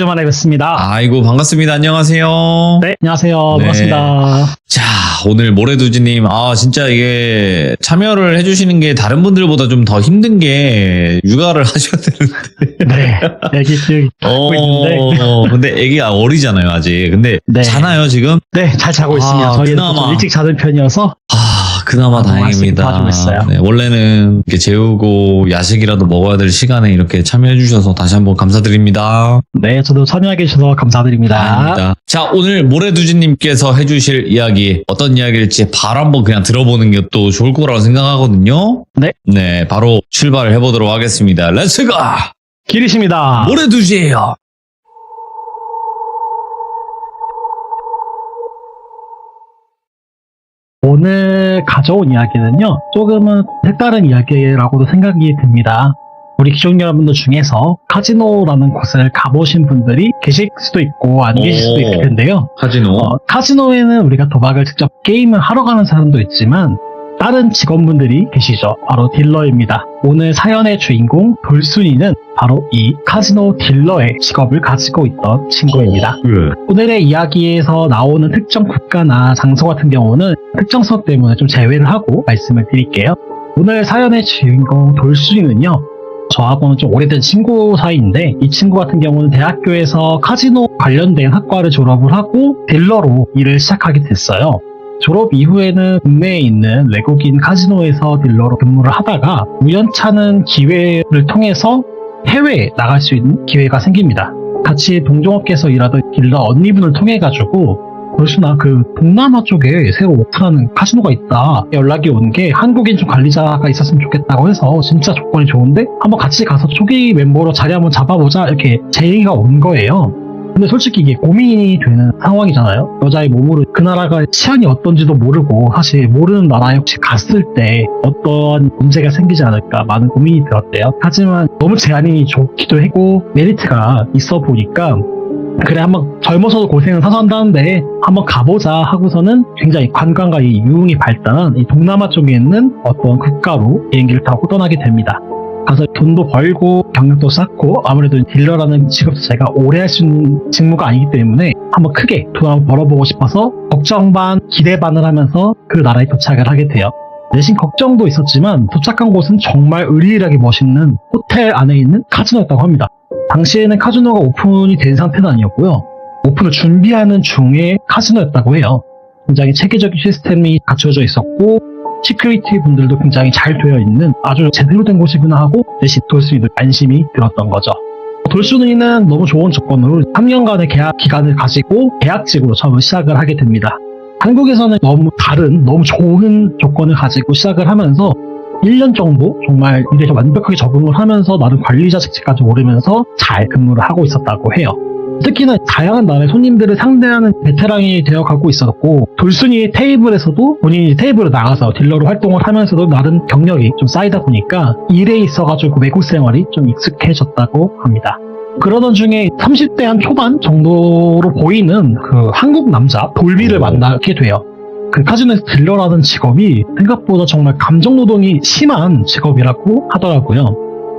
오랜만에 뵙습니다. 아이고, 반갑습니다. 안녕하세요. 네, 안녕하세요. 네. 반갑습니다. 자, 오늘 모래두지님, 진짜 이게 참여를 해주시는 게 다른 분들보다 좀 더 힘든 게 육아를 하셔야 되는데. 네, 애기 키우고 있는데. 근데 애기가 어리잖아요, 아직. 근데 네. 자나요, 지금? 네, 잘 자고 있습니다. 저희는 그나마. 좀 일찍 자는 편이어서. 그나마 다행입니다. 도와주고 있어요. 네, 원래는 이렇게 재우고 야식이라도 먹어야 될 시간에 이렇게 참여해 주셔서 다시 한번 감사드립니다. 네, 저도 참여해 주셔서 감사드립니다. 아닙니다. 자, 오늘 모래두지님께서 해주실 이야기 어떤 이야기일지 바로 한번 그냥 들어보는 게 또 좋을 거라고 생각하거든요. 네. 네, 바로 출발을 해보도록 하겠습니다. 렛츠고! 기리십니다. 모래두지예요. 오늘 가져온 이야기는요, 조금은 색다른 이야기라고도 생각이 듭니다. 우리 기존 여러분들 중에서 카지노라는 곳을 가보신 분들이 계실 수도 있고 안 계실 수도 있을 텐데요. 카지노. 카지노에는 우리가 도박을 직접 게임을 하러 가는 사람도 있지만 다른 직원분들이 계시죠. 바로 딜러입니다. 오늘 사연의 주인공 돌순이는 바로 이 카지노 딜러의 직업을 가지고 있던 친구입니다. 오늘의 이야기에서 나오는 특정 국가나 장소 같은 경우는 특정성 때문에 좀 제외를 하고 말씀을 드릴게요. 오늘 사연의 주인공 돌순이는요, 저하고는 좀 오래된 친구 사이인데, 이 친구 같은 경우는 대학교에서 카지노 관련된 학과를 졸업을 하고 딜러로 일을 시작하게 됐어요. 졸업 이후에는 국내에 있는 외국인 카지노에서 딜러로 근무를 하다가 우연찮은 기회를 통해서 해외에 나갈 수 있는 기회가 생깁니다. 같이 동종업계에서 일하던 딜러 언니분을 통해가지고 벌써나 그 동남아 쪽에 새로 오픈하는 카지노가 있다 연락이 온 게 한국인 좀 관리자가 있었으면 좋겠다고 해서 진짜 조건이 좋은데 한번 같이 가서 초기 멤버로 자리 한번 잡아보자 이렇게 제의가 온 거예요. 근데 솔직히 이게 고민이 되는 상황이잖아요. 여자의 몸으로 그 나라가 치안이 어떤지도 모르고 사실 모르는 나라에 혹시 갔을 때 어떤 문제가 생기지 않을까 많은 고민이 들었대요. 하지만 너무 제한이 좋기도 하고 메리트가 있어 보니까 그래 한번 젊어서도 고생은 사서 한다는데 한번 가보자 하고서는 굉장히 관광과 이 유흥이 발달한 이 동남아 쪽에 있는 어떤 국가로 비행기를 타고 떠나게 됩니다. 가서 돈도 벌고 경력도 쌓고 아무래도 딜러라는 직업 자체가 오래 할 수 있는 직무가 아니기 때문에 한번 크게 돈 한번 벌어보고 싶어서 걱정 반 기대 반을 하면서 그 나라에 도착을 하게 돼요. 내심 걱정도 있었지만 도착한 곳은 정말 의리하게 멋있는 호텔 안에 있는 카지노였다고 합니다. 당시에는 카지노가 오픈이 된 상태는 아니었고요. 오픈을 준비하는 중에 카지노였다고 해요. 굉장히 체계적인 시스템이 갖춰져 있었고 시큐리티 분들도 굉장히 잘 되어 있는 아주 제대로 된 곳이구나 하고 대신 돌순이도 안심이 들었던 거죠. 돌순이는 너무 좋은 조건으로 3년간의 계약 기간을 가지고 계약직으로 처음 시작을 하게 됩니다. 한국에서는 너무 다른 너무 좋은 조건을 가지고 시작을 하면서 1년 정도 정말 일에 완벽하게 적응을 하면서 나름 관리자 직책까지 오르면서 잘 근무를 하고 있었다고 해요. 특히나 다양한 나라의 손님들을 상대하는 베테랑이 되어가고 있었고 돌순이의 테이블에서도 본인이 테이블에 나가서 딜러로 활동을 하면서도 나름 경력이 좀 쌓이다 보니까 일에 있어가지고 외국 생활이 좀 익숙해졌다고 합니다. 그러던 중에 30대 한 초반 정도로 보이는 그 한국 남자 돌비를 만나게 돼요. 그 카지노에서 딜러라는 직업이 생각보다 정말 감정노동이 심한 직업이라고 하더라고요.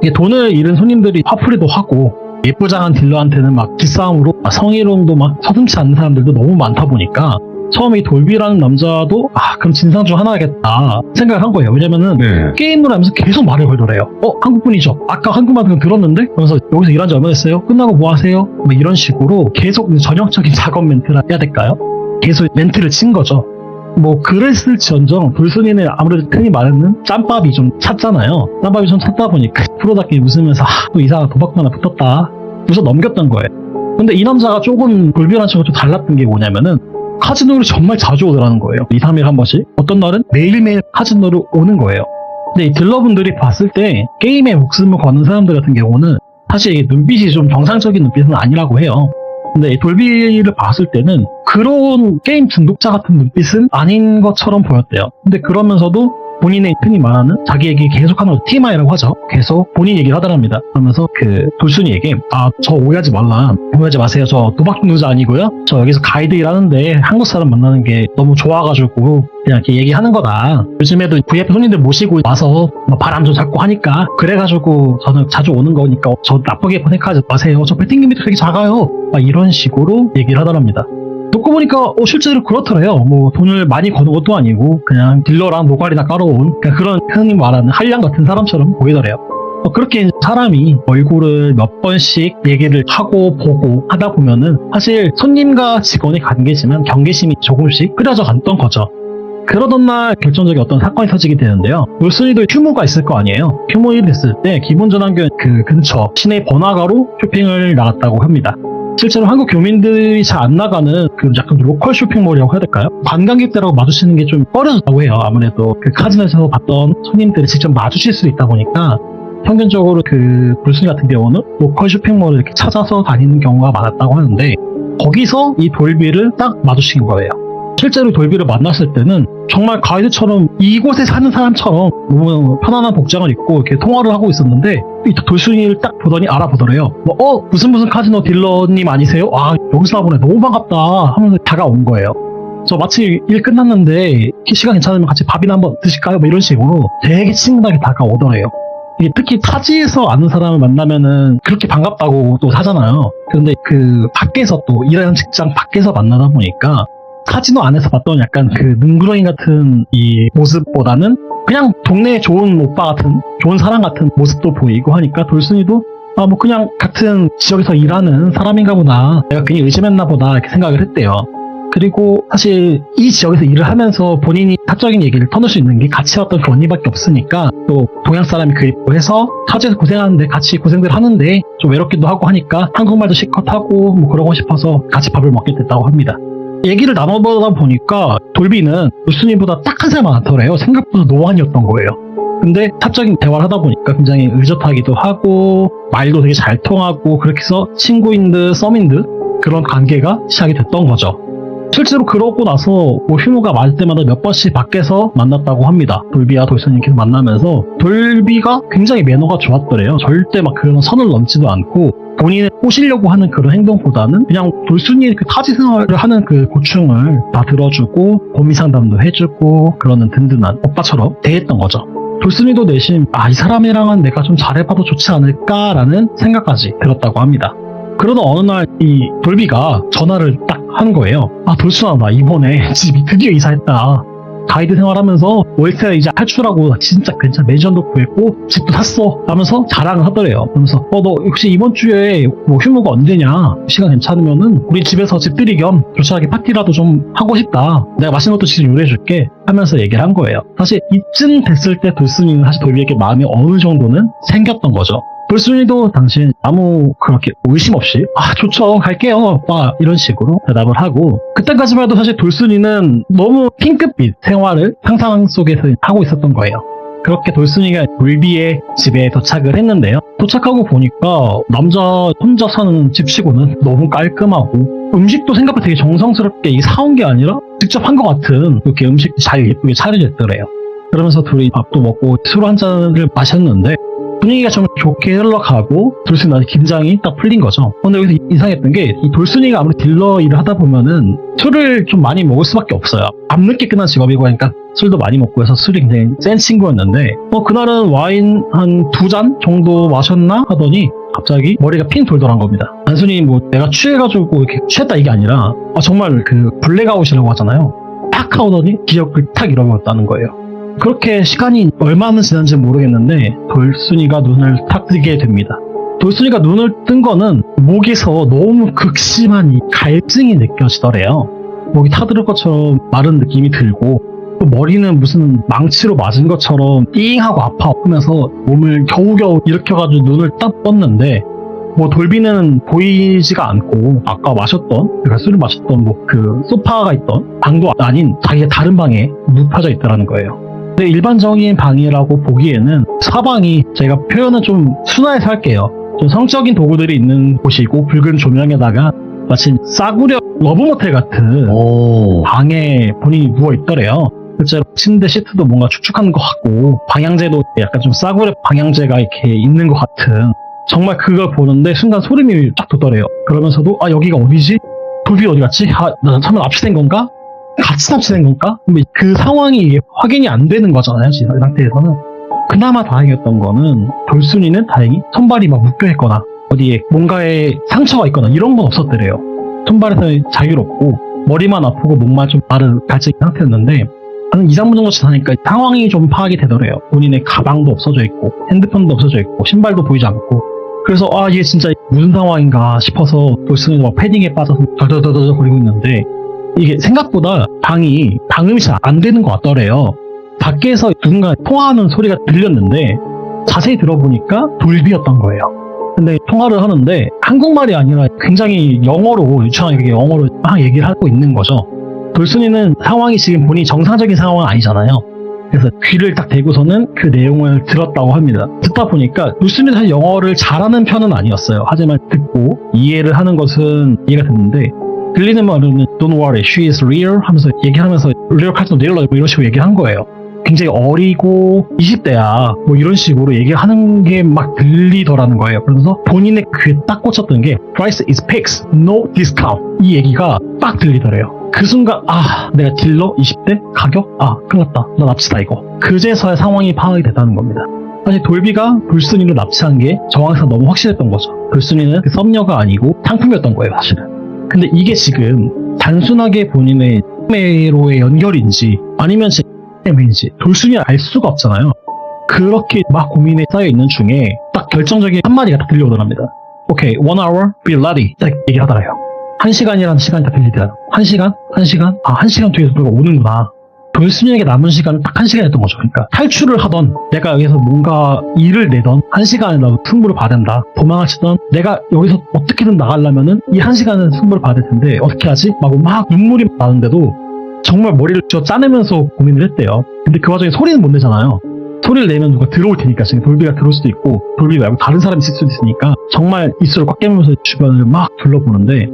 이게 돈을 잃은 손님들이 화풀이도 하고 예쁘장한 딜러한테는 막 기싸움으로 성희롱도 막 서슴지 않는 사람들도 너무 많다 보니까 처음에 이 돌비라는 남자도 그럼 진상 중 하나겠다 생각을 한 거예요. 왜냐면은 게임을 하면서 계속 말을 걸더래요. 한국분이죠. 아까 한국말 들었는데? 그러면서 여기서 일한 지 얼마 됐어요? 끝나고 뭐 하세요? 뭐 이런 식으로 계속 전형적인 작업 멘트를 해야 될까요? 계속 멘트를 친 거죠. 뭐 그랬을지언정 돌순이는 아무래도 흔히 말하는 짬밥이 좀 찼잖아요. 짬밥이 좀 찼다 보니까 프로답게 웃으면서 또 이상한 도박도 하나 붙었다 웃어 넘겼던 거예요. 근데 이 남자가 조금 돌비랑 친구가 좀 달랐던 게 뭐냐면은 카지노를 정말 자주 오더라는 거예요. 2, 3일에 한 번씩. 어떤 날은 매일매일 카지노를 오는 거예요. 근데 이 딜러분들이 봤을 때 게임에 목숨을 거는 사람들 같은 경우는 사실 이게 눈빛이 좀 정상적인 눈빛은 아니라고 해요. 근데 돌비를 봤을 때는 그런 게임 중독자 같은 눈빛은 아닌 것처럼 보였대요. 근데 그러면서도 본인의 흔히 말하는 자기 얘기 계속하는 걸 TMI라고 하죠. 계속 본인 얘기를 하더랍니다. 그러면서 그 돌순이에게 저 오해하지 말라. 오해하지 마세요. 저 도박누자 아니고요. 저 여기서 가이드 일하는데 한국 사람 만나는 게 너무 좋아가지고 그냥 이렇게 얘기하는 거다. 요즘에도 VIP 손님들 모시고 와서 뭐 바람 좀 잡고 하니까 그래가지고 저는 자주 오는 거니까 저 나쁘게 생각하지 마세요. 저 배팅 리미트 되게 작아요. 막 이런 식으로 얘기를 하더랍니다. 듣고 보니까 실제로 그렇더래요. 뭐 돈을 많이 거는 것도 아니고 그냥 딜러랑 노가리나 깔아온 그런 흔히 말하는 한량 같은 사람처럼 보이더래요. 그렇게 사람이 얼굴을 몇 번씩 얘기를 하고 보고 하다 보면은 사실 손님과 직원의 관계지만 경계심이 조금씩 끓여져 갔던 거죠. 그러던 날 결정적인 어떤 사건이 터지게 되는데요. 돌순이도 휴무가 있을 거 아니에요. 휴무일이 됐을 때 기본 전환교회 그 근처 시내 번화가로 쇼핑을 나갔다고 합니다. 실제로 한국 교민들이 잘 안 나가는 그 약간 로컬 쇼핑몰이라고 해야 될까요? 관광객들하고 마주치는 게 좀 꺼려졌다고 해요. 아무래도 그 카지노에서 봤던 손님들이 직접 마주칠 수 있다 보니까 평균적으로 그 불순이 같은 경우는 로컬 쇼핑몰을 이렇게 찾아서 다니는 경우가 많았다고 하는데 거기서 이 돌비를 딱 마주친 거예요. 실제로 돌비를 만났을 때는 정말 가이드처럼 이곳에 사는 사람처럼 너무 편안한 복장을 입고 이렇게 통화를 하고 있었는데 이 돌순이를 딱 보더니 알아보더래요. 무슨 카지노 딜러님 아니세요? 여기서 나보네. 너무 반갑다 하면서 다가온 거예요. 저 마치 일 끝났는데 시간 괜찮으면 같이 밥이나 한번 드실까요? 뭐 이런 식으로 되게 친근하게 다가오더래요. 특히 타지에서 아는 사람을 만나면은 그렇게 반갑다고 또 하잖아요. 그런데 그 밖에서 또 일하는 직장 밖에서 만나다 보니까 카지노 안에서 봤던 약간 그 능구렁이 같은 이 모습보다는 그냥 동네에 좋은 오빠 같은 좋은 사람 같은 모습도 보이고 하니까 돌순이도 뭐 그냥 같은 지역에서 일하는 사람인가 보다 내가 괜히 의심했나 보다 이렇게 생각을 했대요. 그리고 사실 이 지역에서 일을 하면서 본인이 사적인 얘기를 터놓을 수 있는 게 같이 왔던 그 언니밖에 없으니까 또 동양 사람이 그립고 해서 타지에서 고생하는데 같이 고생들 하는데 좀 외롭기도 하고 하니까 한국말도 실컷 하고 뭐 그러고 싶어서 같이 밥을 먹게 됐다고 합니다. 얘기를 나눠보다 보니까 돌비는 돌순이보다 딱 한 살 많더래요. 생각보다 노안이었던 거예요. 근데 사적인 대화를 하다 보니까 굉장히 의젓하기도 하고 말도 되게 잘 통하고 그렇게 해서 친구인 듯 썸인 듯 그런 관계가 시작이 됐던 거죠. 실제로 그러고 나서 뭐 휴무가 맞을 때마다 몇 번씩 밖에서 만났다고 합니다. 돌비와 돌순이 계속 만나면서 돌비가 굉장히 매너가 좋았더래요. 절대 막 그런 선을 넘지도 않고 본인을 꼬시려고 하는 그런 행동보다는 그냥 돌순이의 그 타지 생활을 하는 그 고충을 다 들어주고 고민 상담도 해주고 그러는 든든한 오빠처럼 대했던 거죠. 돌순이도 내심 이 사람이랑은 내가 좀 잘해봐도 좋지 않을까라는 생각까지 들었다고 합니다. 그러던 어느 날 이 돌비가 전화를 딱 하는 거예요. 돌순아, 나 이번에 집이 드디어 이사했다. 가이드 생활하면서 월세 이제 탈출하고 진짜 괜찮은 매니션도 구했고 집도 샀어 하면서 자랑을 하더래요. 그러면서 너 혹시 이번 주에 뭐 휴무가 언제냐? 시간 괜찮으면은 우리 집에서 집들이 겸 조촐하게 파티라도 좀 하고 싶다. 내가 맛있는 것도 지금 요리해줄게 하면서 얘기를 한 거예요. 사실 이쯤 됐을 때 돌순이는 사실 돌비에게 마음이 어느 정도는 생겼던 거죠. 돌순이도 당신 아무 그렇게 의심 없이 좋죠, 갈게요 오빠 이런 식으로 대답을 하고 그때까지만 해도 사실 돌순이는 너무 핑크빛 생활을 상상 속에서 하고 있었던 거예요. 그렇게 돌순이가 돌비의 집에 도착을 했는데요. 도착하고 보니까 남자 혼자 사는 집치고는 너무 깔끔하고 음식도 생각보다 되게 정성스럽게 사온 게 아니라 직접 한 것 같은 그렇게 음식 잘 예쁘게 차려졌더래요. 그러면서 둘이 밥도 먹고 술 한 잔을 마셨는데 분위기가 좀 좋게 흘러가고 돌순이한테 긴장이 딱 풀린 거죠. 근데 여기서 이상했던 게 이 돌순이가 아무리 딜러 일을 하다 보면은 술을 좀 많이 먹을 수밖에 없어요. 밤늦게 끝난 직업이고 하니까 술도 많이 먹고 해서 술이 굉장히 센 친구였는데 그날은 와인 한 2잔 정도 마셨나 하더니 갑자기 머리가 핑 돌더란 겁니다. 단순히 뭐 내가 취해가지고 이렇게 취했다 이게 아니라 정말 그 블랙아웃이라고 하잖아요. 탁 하더니 기억을 탁 잃어버렸다는 거예요. 그렇게 시간이 얼마나 지난지 모르겠는데 돌순이가 눈을 탁 뜨게 됩니다. 돌순이가 눈을 뜬 거는 목에서 너무 극심한 이 갈증이 느껴지더래요. 목이 타들을 것처럼 마른 느낌이 들고 또 머리는 무슨 망치로 맞은 것처럼 띵하고 아파하면서 몸을 겨우겨우 일으켜가지고 눈을 딱 떴는데 돌비는 보이지가 않고 아까 마셨던 그러니까 술을 마셨던 그 소파가 있던 방도 아닌 자기가 다른 방에 눕혀져 있더라는 거예요. 근데 일반적인 방이라고 보기에는 사방이 제가 표현은 좀 순화해서 할게요. 좀 성적인 도구들이 있는 곳이고 붉은 조명에다가 마치 싸구려 러브모텔 같은 방에 본인이 누워있더래요. 실제로 침대 시트도 뭔가 축축한 것 같고 방향제도 약간 좀 싸구려 방향제가 이렇게 있는 것 같은 정말 그걸 보는데 순간 소름이 쫙 돋더래요. 그러면서도 여기가 어디지? 돌비 어디 갔지? 나 설마 납치된 건가? 같이 납치된 건가? 그 상황이 이게 확인이 안 되는 거잖아요. 지금 이 상태에서는. 그나마 다행이었던 거는 돌순이는 다행히 손발이 막 묶여있거나 어디에 뭔가에 상처가 있거나 이런 건 없었더래요. 손발에서는 자유롭고 머리만 아프고 목만 좀 마른 갈증인 상태였는데 한 2, 3분 정도 지나니까 상황이 좀 파악이 되더래요. 본인의 가방도 없어져 있고 핸드폰도 없어져 있고 신발도 보이지 않고 그래서 이게 진짜 무슨 상황인가 싶어서 돌순이도 막 패딩에 빠져서 덜덜덜덜 거리고 있는데 이게 생각보다 방음이 잘 안 되는 것 같더래요. 밖에서 누군가 통화하는 소리가 들렸는데 자세히 들어보니까 돌비였던 거예요. 근데 통화를 하는데 한국말이 아니라 굉장히 영어로 유창하게 영어로 막 얘기를 하고 있는 거죠. 돌순이는 상황이 지금 본인이 정상적인 상황은 아니잖아요. 그래서 귀를 딱 대고서는 그 내용을 들었다고 합니다. 듣다 보니까 돌순이는 사실 영어를 잘하는 편은 아니었어요. 하지만 듣고 이해를 하는 것은 이해가 됐는데 들리는 말은 Don't worry, she is real 하면서 얘기하면서 real 카지노 딜러 이런 식으로 얘기한 거예요. 굉장히 어리고 20대야 뭐 이런 식으로 얘기하는 게 막 들리더라는 거예요. 그러면서 본인의 귀에 딱 꽂혔던 게 Price is fixed, no discount 이 얘기가 딱 들리더래요. 그 순간 내가 딜러 20대? 가격? 큰일 났다. 나 납치다 이거. 그제서야 상황이 파악이 됐다는 겁니다. 사실 돌비가 돌순이를 납치한 게 정황상 너무 확실했던 거죠. 돌순이는 그 썸녀가 아니고 상품이었던 거예요 사실은. 근데 이게 지금 단순하게 본인의 매로의 연결인지 아니면 제 때문인지 돌순이는 알 수가 없잖아요. 그렇게 막 고민에 쌓여있는 중에 딱 결정적인 한마디가 딱 들려오더랍니다. 오케이, 1 hour, be ready 딱 얘기를 하더래요. 1시간이라는 시간이 딱 들리더라고요. 1시간? 1시간? 1시간 뒤에서 누가 오는구나. 돌순이에게 남은 시간은 딱 1시간이었던 거죠. 그러니까 탈출을 하던 내가 여기서 뭔가 일을 내던 1시간이라도 승부를 봐야 된다. 도망을 치던 내가 여기서 어떻게든 나가려면은 이 1시간은 승부를 봐야 될 텐데 어떻게 하지? 막 눈물이 나는데도 정말 머리를 짜내면서 고민을 했대요. 근데 그 와중에 소리는 못 내잖아요. 소리를 내면 누가 들어올 테니까 지금 돌비가 들어올 수도 있고 돌비 말고 다른 사람이 있을 수도 있으니까 정말 입술을 꽉 깨물면서 주변을 막 둘러보는데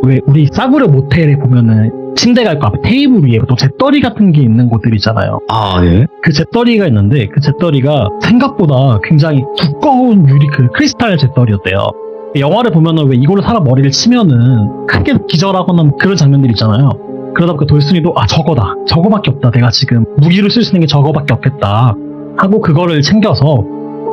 왜 우리 싸구려 모텔에 보면은 침대가 있고 앞에 테이블 위에 보통 잿더리 같은 게 있는 곳들 있잖아요. 예? 그 잿더리가 있는데 그 잿더리가 생각보다 굉장히 두꺼운 크리스탈 잿더리였대요. 영화를 보면은 왜 이걸로 사람 머리를 치면은 크게 기절하거나 그런 장면들 있잖아요. 그러다 보니까 돌순이도 저거다. 저거밖에 없다. 내가 지금 무기를 쓸 수 있는 게 저거밖에 없겠다. 하고 그거를 챙겨서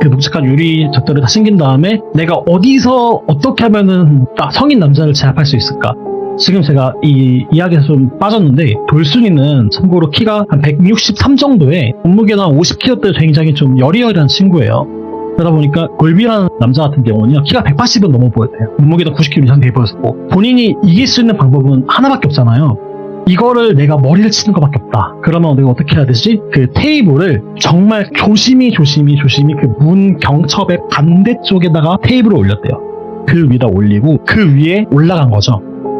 그 묵직한 유리 젖들을 다 챙긴 다음에 내가 어디서 어떻게 하면은 딱 성인 남자를 제압할 수 있을까? 지금 제가 이 이야기에서 좀 빠졌는데 돌순이는 참고로 키가 한 163 정도에 몸무게는 한 50kg대 굉장히 좀 여리여리한 친구예요. 그러다 보니까 골비라는 남자 같은 경우는 키가 180은 넘어 보였대요. 몸무게도 90kg 이상 돼 보였고 본인이 이길 수 있는 방법은 하나밖에 없잖아요. 이거를 내가 머리를 치는 것밖에 없다. 그러면 내가 어떻게 해야 되지? 그 테이블을 정말 조심히 그 문 경첩의 반대쪽에다가 테이블을 올렸대요. 그 위에다 올리고 그 위에 올라간 거죠.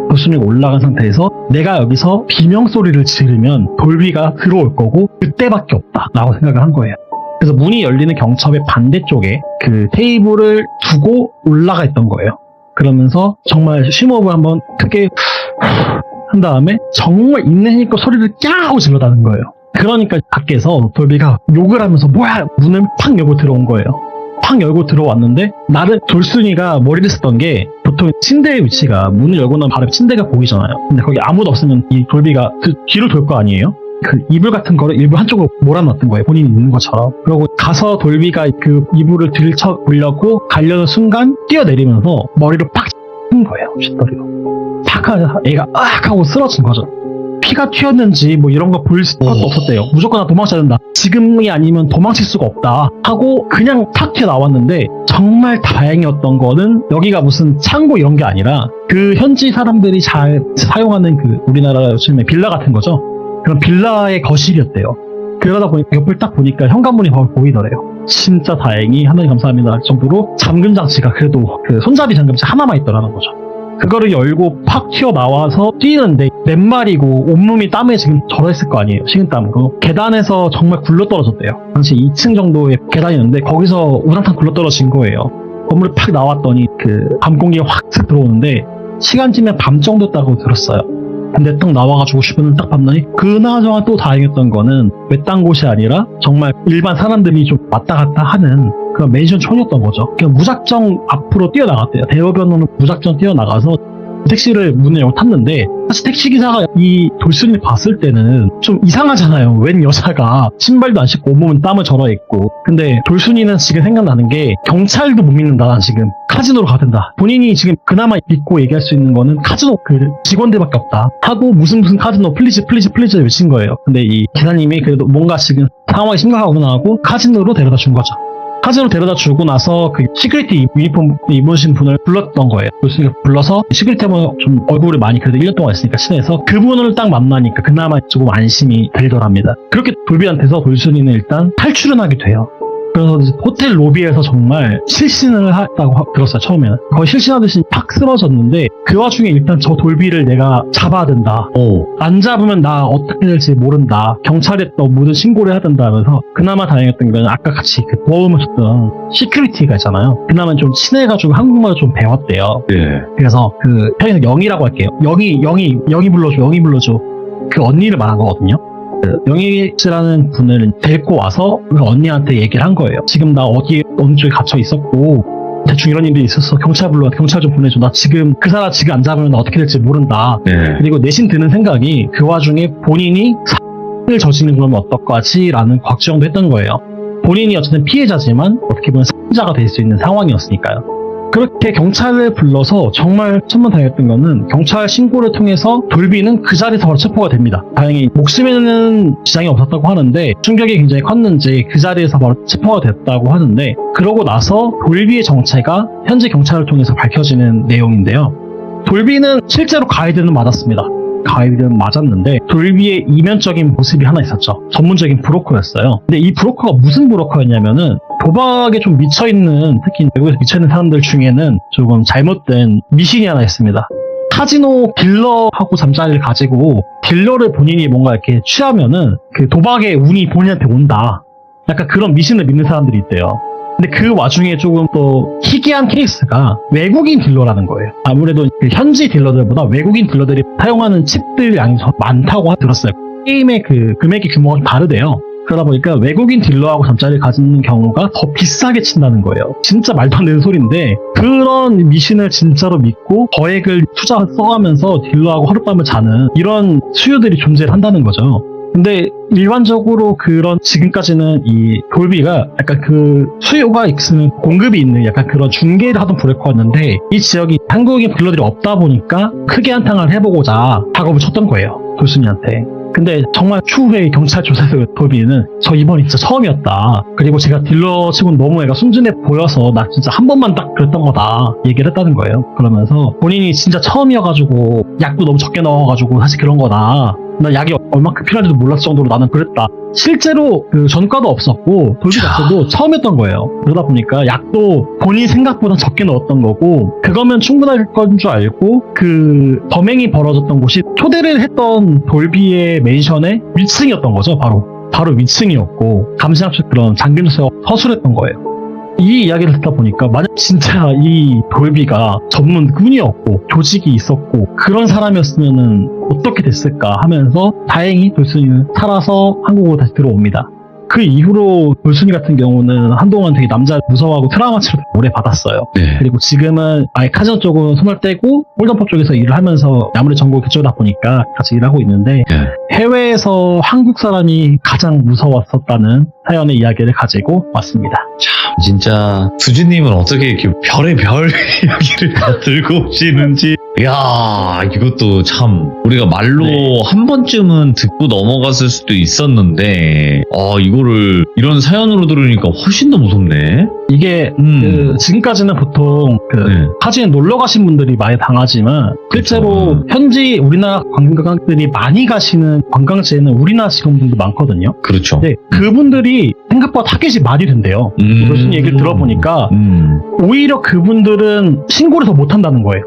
돌순이가 올라간 상태에서 내가 여기서 비명소리를 지르면 돌비가 들어올 거고 그때밖에 없다 라고 생각을 한 거예요. 그래서 문이 열리는 경첩의 반대쪽에 그 테이블을 두고 올라가 있던 거예요. 그러면서 정말 심호흡을 한번 크게 한 다음에 정말 있는 힘껏 소리를 꺄하고 질러다는 거예요. 그러니까 밖에서 돌비가 욕을 하면서 뭐야 문을 팍 열고 들어온 거예요. 팍 열고 들어왔는데 나를 돌순이가 머리를 썼던 게 보통 침대의 위치가 문을 열고 나면 바로 침대가 보이잖아요. 근데 거기 아무도 없으면 이 돌비가 뒤로 돌 거 아니에요? 그 이불 같은 거를 일부 한쪽으로 몰아놨던 거예요. 본인이 있는 것처럼. 그리고 가서 돌비가 그 이불을 들쳐 보려고 가려는 순간 뛰어내리면서 머리를 팍 친 거예요. 쇳더리로. 팍 하자 애가 하고 쓰러진 거죠. 피가 튀었는지 뭐 이런 거 볼 것도 없었대요. 무조건 나 도망쳐야 된다. 지금이 아니면 도망칠 수가 없다 하고 그냥 탁 튀어나왔는데 정말 다행이었던 거는 여기가 무슨 창고 이런 게 아니라 그 현지 사람들이 잘 사용하는 그 우리나라 요즘에 빌라 같은 거죠. 그런 빌라의 거실이었대요. 그러다 보니까 옆을 딱 보니까 현관문이 바로 보이더래요. 진짜 다행히 하나님 감사합니다 할 정도로 잠금 장치가 그래도 그 손잡이 잠금 장치 하나만 있더라는 거죠. 그거를 열고 팍 튀어나와서 뛰는데 맨발이고 온몸이 땀에 지금 절어있을 거 아니에요. 식은땀으로. 계단에서 정말 굴러떨어졌대요. 당시 2층 정도의 계단이었는데 거기서 우당탕 굴러떨어진 거예요. 건물을 팍 나왔더니 그 밤 공기가 확 들어오는데 시간쯤에 밤 정도였다고 들었어요. 근데 딱 나와가지고 주변을 딱 봤더니 그나저나 또 다행했던 거는 외딴 곳이 아니라 정말 일반 사람들이 좀 왔다 갔다 하는 그런 맨션촌이었던 거죠. 그냥 무작정 앞으로 뛰어나갔대요. 대로변으로 무작정 뛰어나가서 택시를 문을 열고 탔는데 사실 택시기사가 이 돌순이를 봤을 때는 좀 이상하잖아요. 웬 여자가 신발도 안 신고 온몸은 땀을 절어 입고. 근데 돌순이는 지금 생각나는 게 경찰도 못 믿는다. 난 지금 카지노로 가야 된다. 본인이 지금 그나마 믿고 얘기할 수 있는 거는 카지노 그 직원들밖에 없다 하고 무슨 카지노 플리즈 외친 거예요. 근데 이 기사님이 그래도 뭔가 지금 상황이 심각하구나 하고 카지노로 데려다 준 거죠. 카지노 데려다 주고 나서 그 시큐리티 유니폼 입으신 분을 불렀던 거예요. 그래서 불러서 시큐리티하고 좀 얼굴을 많이 그래도 1년 동안 했으니까 친해서 그분을 딱 만나니까 그나마 조금 안심이 되더랍니다. 그렇게 돌비한테서 돌순이는 일단 탈출은 하게 돼요. 그래서 이제 호텔 로비에서 정말 실신을 했다고 들었어요. 처음에는 거의 실신하듯이 팍 쓰러졌는데 그 와중에 일단 저 돌비를 내가 잡아야 된다. 안 잡으면 나 어떻게 될지 모른다. 경찰에 또 모든 신고를 해야 된다 하면서 그나마 다행했던 건 아까 같이 그 도움을 줬던 시큐리티가 있잖아요. 그나마 좀 친해가지고 한국말을 좀 배웠대요. 예. 그래서 그 편에서 영희라고 할게요. 영희 불러줘. 그 언니를 말한 거거든요. 영희 씨라는 분을 데리고 와서 그 언니한테 얘기를 한 거예요. 지금 나 어느 쪽에 gat혀 있었고 대충 이런 일이 있었어. 경찰 좀 보내줘. 나 지금 그 사람 지금 안 잡으면 나 어떻게 될지 모른다. 네. 그리고 내심 드는 생각이 그 와중에 본인이 사기를 저지르는 건 어떨까지 라는 걱정도 했던 거예요. 본인이 어쨌든 피해자지만 어떻게 보면 사기자가 될 수 있는 상황이었으니까요. 그렇게 경찰을 불러서 정말 천만다행했던 거는 경찰 신고를 통해서 돌비는 그 자리에서 바로 체포가 됩니다. 다행히 목숨에는 지장이 없었다고 하는데 충격이 굉장히 컸는지 그 자리에서 바로 체포가 됐다고 하는데 그러고 나서 돌비의 정체가 현지 경찰을 통해서 밝혀지는 내용인데요. 돌비는 실제로 가이드는 맞았습니다. 가이드는 맞았는데 돌비의 이면적인 모습이 하나 있었죠. 전문적인 브로커였어요. 근데 이 브로커가 무슨 브로커였냐면은 도박에 좀 미쳐있는, 특히 외국에서 미쳐있는 사람들 중에는 조금 잘못된 미신이 하나 있습니다. 카지노 딜러하고 잠자리를 가지고 딜러를 본인이 뭔가 이렇게 취하면은 그 도박의 운이 본인한테 온다. 약간 그런 미신을 믿는 사람들이 있대요. 근데 그 와중에 조금 또 희귀한 케이스가 외국인 딜러라는 거예요. 아무래도 그 현지 딜러들보다 외국인 딜러들이 사용하는 칩들 양이 더 많다고 들었어요. 게임의 그 금액의 규모가 다르대요. 그러다 보니까 외국인 딜러하고 잠자리를 가지는 경우가 더 비싸게 친다는 거예요. 진짜 말도 안 되는 소리인데 그런 미신을 진짜로 믿고 거액을 써가면서 딜러하고 하룻밤을 자는 이런 수요들이 존재한다는 거죠. 근데 일반적으로 그런 지금까지는 이 돌비가 약간 그 수요가 있으면 공급이 있는 약간 그런 중개를 하던 브로커였는데 이 지역이 한국인 딜러들이 없다 보니까 크게 한탕을 해보고자 작업을 쳤던 거예요. 돌순이한테. 근데 정말 추후에 경찰 조사에서 돌비는 저 이번이 진짜 처음이었다. 그리고 제가 딜러 치고는 너무 애가 순진해 보여서 나 진짜 한 번만 딱 그랬던 거다. 얘기를 했다는 거예요. 그러면서 본인이 진짜 처음이어가지고 약도 너무 적게 넣어가지고 사실 그런 거다. 나 약이 얼마큼 필요한지도 몰랐을 정도로 나는 그랬다. 실제로 그 전과도 없었고 돌비 자체도 처음이었던 거예요. 그러다 보니까 약도 본인 생각보다 적게 넣었던 거고 그거면 충분할 건 줄 알고 그 범행이 벌어졌던 곳이 초대를 했던 돌비의 맨션의 위층이었던 거죠. 바로 위층이었고 감시합실 그런 잠금수가 허술했던 거예요. 이 이야기를 듣다 보니까 만약 진짜 이 돌비가 전문군이었고 조직이 있었고 그런 사람이었으면은 어떻게 됐을까 하면서 다행히 돌순이는 살아서 한국으로 다시 들어옵니다. 그 이후로 돌순이 같은 경우는 한동안 되게 남자 무서워하고 트라우마 치료를 오래 받았어요. 네. 그리고 지금은 아예 카지노 쪽은 손을 떼고 홀덤법 쪽에서 일을 하면서 아무리 전공이 그쪽이다 보니까 같이 일하고 있는데 네. 해외에서 한국 사람이 가장 무서웠었다는 사연의 이야기를 가지고 왔습니다. 진짜 두지님은 어떻게 이렇게 별의 별 이야기를 다 들고 오시는지 이야 이것도 참 우리가 말로 네. 한 번쯤은 듣고 넘어갔을 수도 있었는데 이거를 이런 사연으로 들으니까 훨씬 더 무섭네. 이게 그 지금까지는 보통 그 네. 카지노에 놀러 가신 분들이 많이 당하지만 실제로 현지 우리나라 관광객들이 많이 가시는 관광지에는 우리나라 직원분들도 많거든요. 그렇죠. 근데 그분들이 생각보다 타겟이 많이 된대요. 무슨 얘기를 들어보니까 오히려 그분들은 신고를 더 못한다는 거예요.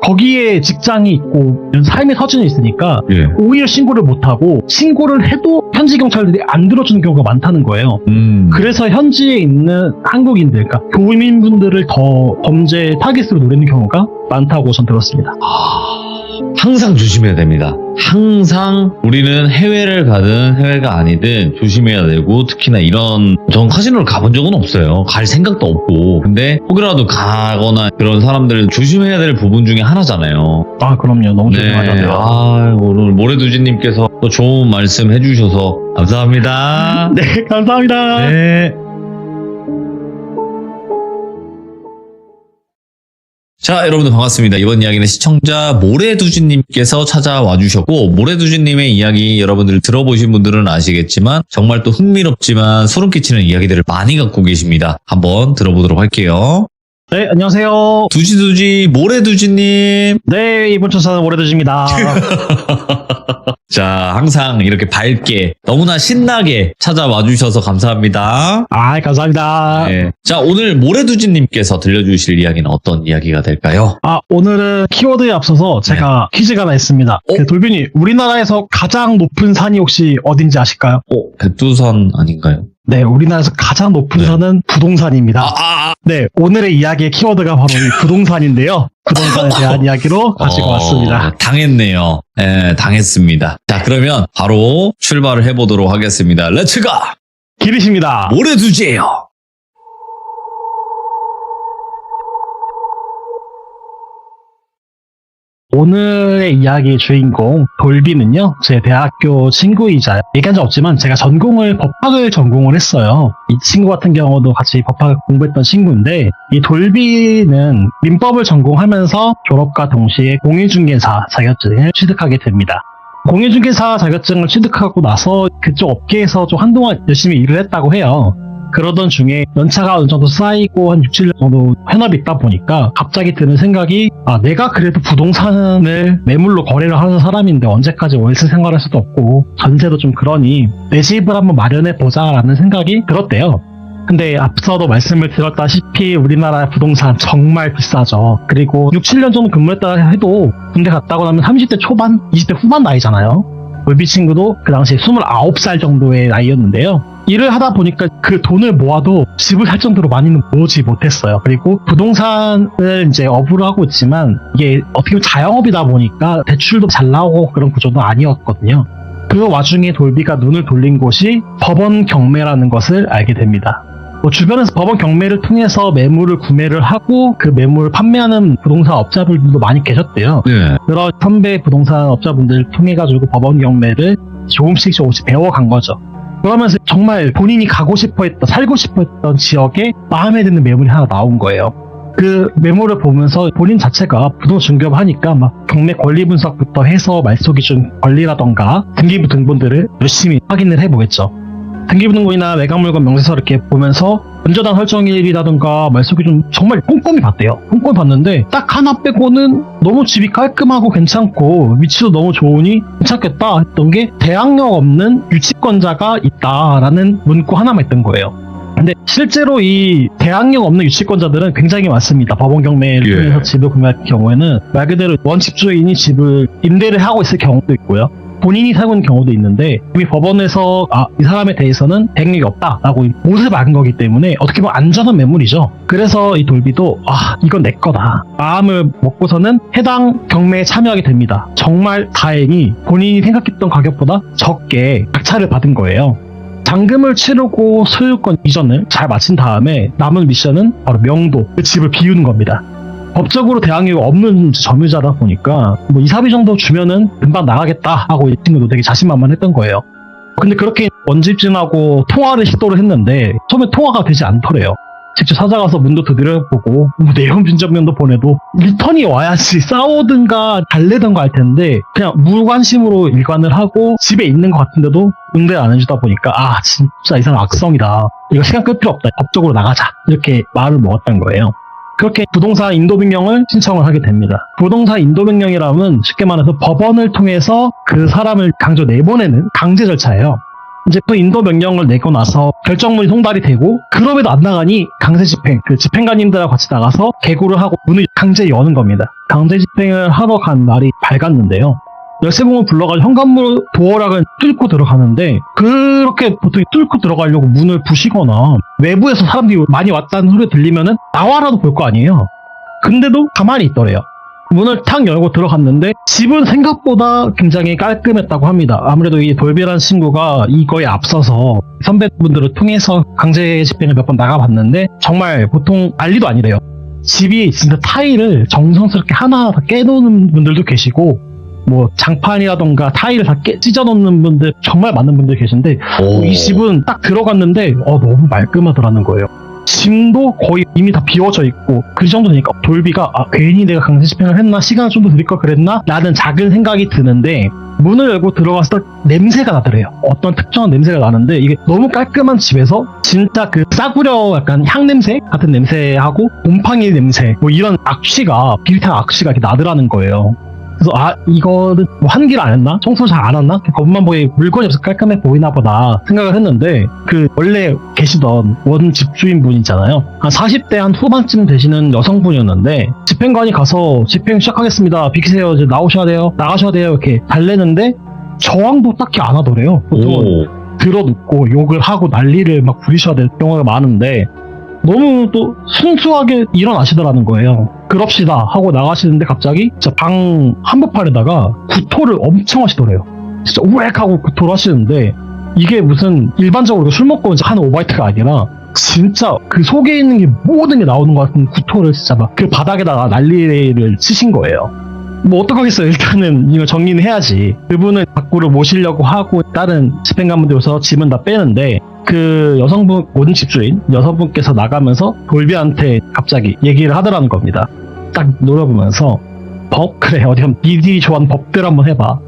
거기에 직장이 있고 이런 삶의 서준이 있으니까 예. 오히려 신고를 못하고 신고를 해도 현지 경찰들이 안 들어주는 경우가 많다는 거예요. 그래서 현지에 있는 한국인들, 그러니까 교민분들을 더 범죄 타깃으로 노리는 경우가 많다고 전 들었습니다. 항상 조심해야 됩니다. 항상 우리는 해외를 가든 해외가 아니든 조심해야 되고, 특히나 전 카지노를 가본 적은 없어요. 갈 생각도 없고. 근데 혹이라도 가거나 그런 사람들은 조심해야 될 부분 중에 하나잖아요. 아, 그럼요. 너무 조심하셔야 돼요. 오늘 모래두지님께서 또 좋은 말씀 해주셔서 감사합니다. 네, 감사합니다. 네. 자, 여러분들 반갑습니다. 이번 이야기는 시청자 모래두지님께서 찾아와 주셨고, 모래두지님의 이야기 여러분들 들어보신 분들은 아시겠지만 정말 또 흥미롭지만 소름 끼치는 이야기들을 많이 갖고 계십니다. 한번 들어보도록 할게요. 네, 안녕하세요. 두지두지 모래두지님. 네, 이번 주사는 모래두지입니다. 자, 항상 이렇게 밝게 너무나 신나게 찾아와 주셔서 감사합니다. 아, 감사합니다. 네. 자, 오늘 모래두지님께서 들려주실 이야기는 어떤 이야기가 될까요? 아, 오늘은 키워드에 앞서서 제가 퀴즈가 하나 있습니다. 그 돌빈이, 우리나라에서 가장 높은 산이 혹시 어딘지 아실까요? 백두산 아닌가요? 네, 우리나라에서 가장 높은 산은 부동산입니다. 네, 오늘의 이야기의 키워드가 바로 이 부동산인데요. 부동산에 대한 이야기로 가지고 왔습니다. 당했네요. 네, 당했습니다. 자, 그러면 바로 출발을 해보도록 하겠습니다. 렛츠가! 기리십니다. 모래두지예요. 오늘의 이야기의 주인공 돌비는요, 제 대학교 친구이자 얘기한 적 없지만 제가 법학을 전공을 했어요. 이 친구 같은 경우도 같이 법학을 공부했던 친구인데, 이 돌비는 민법을 전공하면서 졸업과 동시에 공인중개사 자격증을 취득하게 됩니다. 공인중개사 자격증을 취득하고 나서 그쪽 업계에서 좀 한동안 열심히 일을 했다고 해요. 그러던 중에 연차가 어느 정도 쌓이고 한 6, 7년 정도 현업이 있다 보니까 갑자기 드는 생각이, 내가 그래도 부동산을 매물로 거래를 하는 사람인데 언제까지 월세 생활할 수도 없고 전세도 좀 그러니 내 집을 한번 마련해보자 라는 생각이 들었대요. 근데 앞서도 말씀을 드렸다시피 우리나라 부동산 정말 비싸죠. 그리고 6, 7년 정도 근무했다 해도 군대 갔다고 나면 30대 초반, 20대 후반 나이잖아요. 돌비 친구도 그 당시에 29살 정도의 나이였는데요. 일을 하다 보니까 그 돈을 모아도 집을 살 정도로 많이는 모으지 못했어요. 그리고 부동산을 이제 업으로 하고 있지만 이게 어떻게 보면 자영업이다 보니까 대출도 잘 나오고 그런 구조도 아니었거든요. 그 와중에 돌비가 눈을 돌린 곳이 법원 경매라는 것을 알게 됩니다. 주변에서 법원 경매를 통해서 매물을 구매를 하고 그 매물을 판매하는 부동산 업자분들도 많이 계셨대요. 네. 그런 선배 부동산 업자분들을 통해가지고 법원 경매를 조금씩 배워간 거죠. 그러면서 정말 본인이 가고 싶어 했던, 살고 싶어 했던 지역에 마음에 드는 매물이 하나 나온 거예요. 그 매물을 보면서 본인 자체가 부동산 중개업 하니까 막 경매 권리 분석부터 해서 말소기준 권리라던가 등기부 등본들을 열심히 확인을 해보겠죠. 등기부 등본이나 매각물건 명세서 이렇게 보면서 건조단 설정일이라던가 말소기준 정말 꼼꼼히 봤대요. 꼼꼼히 봤는데 딱 하나 빼고는 너무 집이 깔끔하고 괜찮고 위치도 너무 좋으니 괜찮겠다 했던 게 대항력 없는 유치권자가 있다라는 문구 하나만 있던 거예요. 근데 실제로 이 대항력 없는 유치권자들은 굉장히 많습니다. 법원 경매를 통해서 집을 구매할 경우에는 말 그대로 원집주인이 집을 임대를 하고 있을 경우도 있고요. 본인이 살고 있는 경우도 있는데 이미 법원에서 이 사람에 대해서는 대항력이 없다라고 못을 막은 거기 때문에 어떻게 보면 안전한 매물이죠. 그래서 이 돌비도 이건 내 거다 마음을 먹고서는 해당 경매에 참여하게 됩니다. 정말 다행히 본인이 생각했던 가격보다 적게 낙찰을 받은 거예요. 잔금을 치르고 소유권 이전을 잘 마친 다음에 남은 미션은 바로 명도, 그 집을 비우는 겁니다. 법적으로 대항력이 없는 점유자다 보니까 이사비 정도 주면은 금방 나가겠다 하고 이 친구도 되게 자신만만했던 거예요. 근데 그렇게 원집주인하고 통화를 시도를 했는데 처음에 통화가 되지 않더래요. 직접 찾아가서 문도 두드려보고 내용 진정면도 보내도 리턴이 와야지 싸우든가 달래든가 할 텐데 그냥 무관심으로 일관을 하고 집에 있는 것 같은데도 응대를 안 해주다 보니까 진짜 이 사람 악성이다. 이거 시간 끌 필요 없다. 법적으로 나가자. 이렇게 마음을 먹었던 거예요. 그렇게 부동산 인도명령을 신청을 하게 됩니다. 부동산 인도명령이라면 쉽게 말해서 법원을 통해서 그 사람을 강제 내보내는 강제 절차예요. 이제 그 인도명령을 내고 나서 결정문이 송달이 되고 그럼에도 안 나가니 강제 집행, 그 집행관님들하고 같이 나가서 개구를 하고 문을 강제 여는 겁니다. 강제 집행을 하러 간 날이 밝았는데요. 열쇠공을 불러가지고 현관문 도어락을 뚫고 들어가는데 그렇게 보통 뚫고 들어가려고 문을 부시거나 외부에서 사람들이 많이 왔다는 소리 들리면은 나와라도 볼 거 아니에요. 근데도 가만히 있더래요. 문을 탁 열고 들어갔는데 집은 생각보다 굉장히 깔끔했다고 합니다. 아무래도 이 돌비라는 친구가 이거에 앞서서 선배분들을 통해서 강제 집행을 몇 번 나가봤는데 정말 보통 난리도 아니래요. 집이 진짜 타일을 정성스럽게 하나하나 다 깨놓는 분들도 계시고 뭐 장판이라던가 타일을 다 찢어놓는 분들 정말 많은 분들 계신데 이 집은 딱 들어갔는데 너무 말끔하더라는 거예요. 짐도 거의 이미 다 비워져 있고 그 정도니까 돌비가 괜히 내가 강제 집행을 했나 시간을 좀 더 드릴 걸 그랬나 라는 작은 생각이 드는데 문을 열고 들어가서 냄새가 나더래요. 어떤 특정한 냄새가 나는데 이게 너무 깔끔한 집에서 진짜 그 싸구려 약간 향냄새 같은 냄새하고 곰팡이 냄새 뭐 이런 악취가 비릿한 악취가 이렇게 나더라는 거예요. 그래서 이거는 뭐 환기를 안 했나? 청소 잘 안 했나? 겉만 보기 물건이 없어서 깔끔해 보이나 보다 생각을 했는데 그 원래 계시던 원 집주인분 있잖아요. 한 40대 한 후반쯤 되시는 여성분이었는데 집행관이 가서 집행 시작하겠습니다. 비키세요. 이제 나오셔야 돼요. 나가셔야 돼요. 이렇게 달래는데 저항도 딱히 안 하더래요. 보통 들어눕고 욕을 하고 난리를 막 부리셔야 될 경우가 많은데 너무 또 순수하게 일어나시더라는 거예요. 그럽시다 하고 나가시는데 갑자기 진짜 방 한복판에다가 구토를 엄청 하시더래요. 진짜 우엑 하고 구토를 하시는데 이게 무슨 일반적으로 술 먹고 이제 하는 오바이트가 아니라 진짜 그 속에 있는 게 모든 게 나오는 것 같은 구토를 진짜 막 그 바닥에다가 난리를 치신 거예요. 뭐 어떡하겠어요. 일단은 이거 정리는 해야지. 그분은 밖으로 모시려고 하고 다른 집행관분들 오서 짐은 다 빼는데 그 여성분 모든 집주인 여성분께서 나가면서 돌비한테 갑자기 얘기를 하더라는 겁니다. 딱 노려보면서 그래 어디 한번 니들이 좋아하는 법대로 한번 해봐.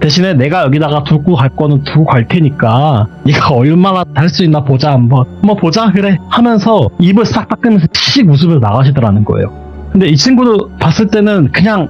대신에 내가 여기다가 두고 갈 거는 두고 갈 테니까 네가 얼마나 할 수 있나 보자 한번 보자 그래 하면서 입을 싹 닦으면서 씩 웃으면서 나가시더라는 거예요. 근데 이 친구도 봤을 때는 그냥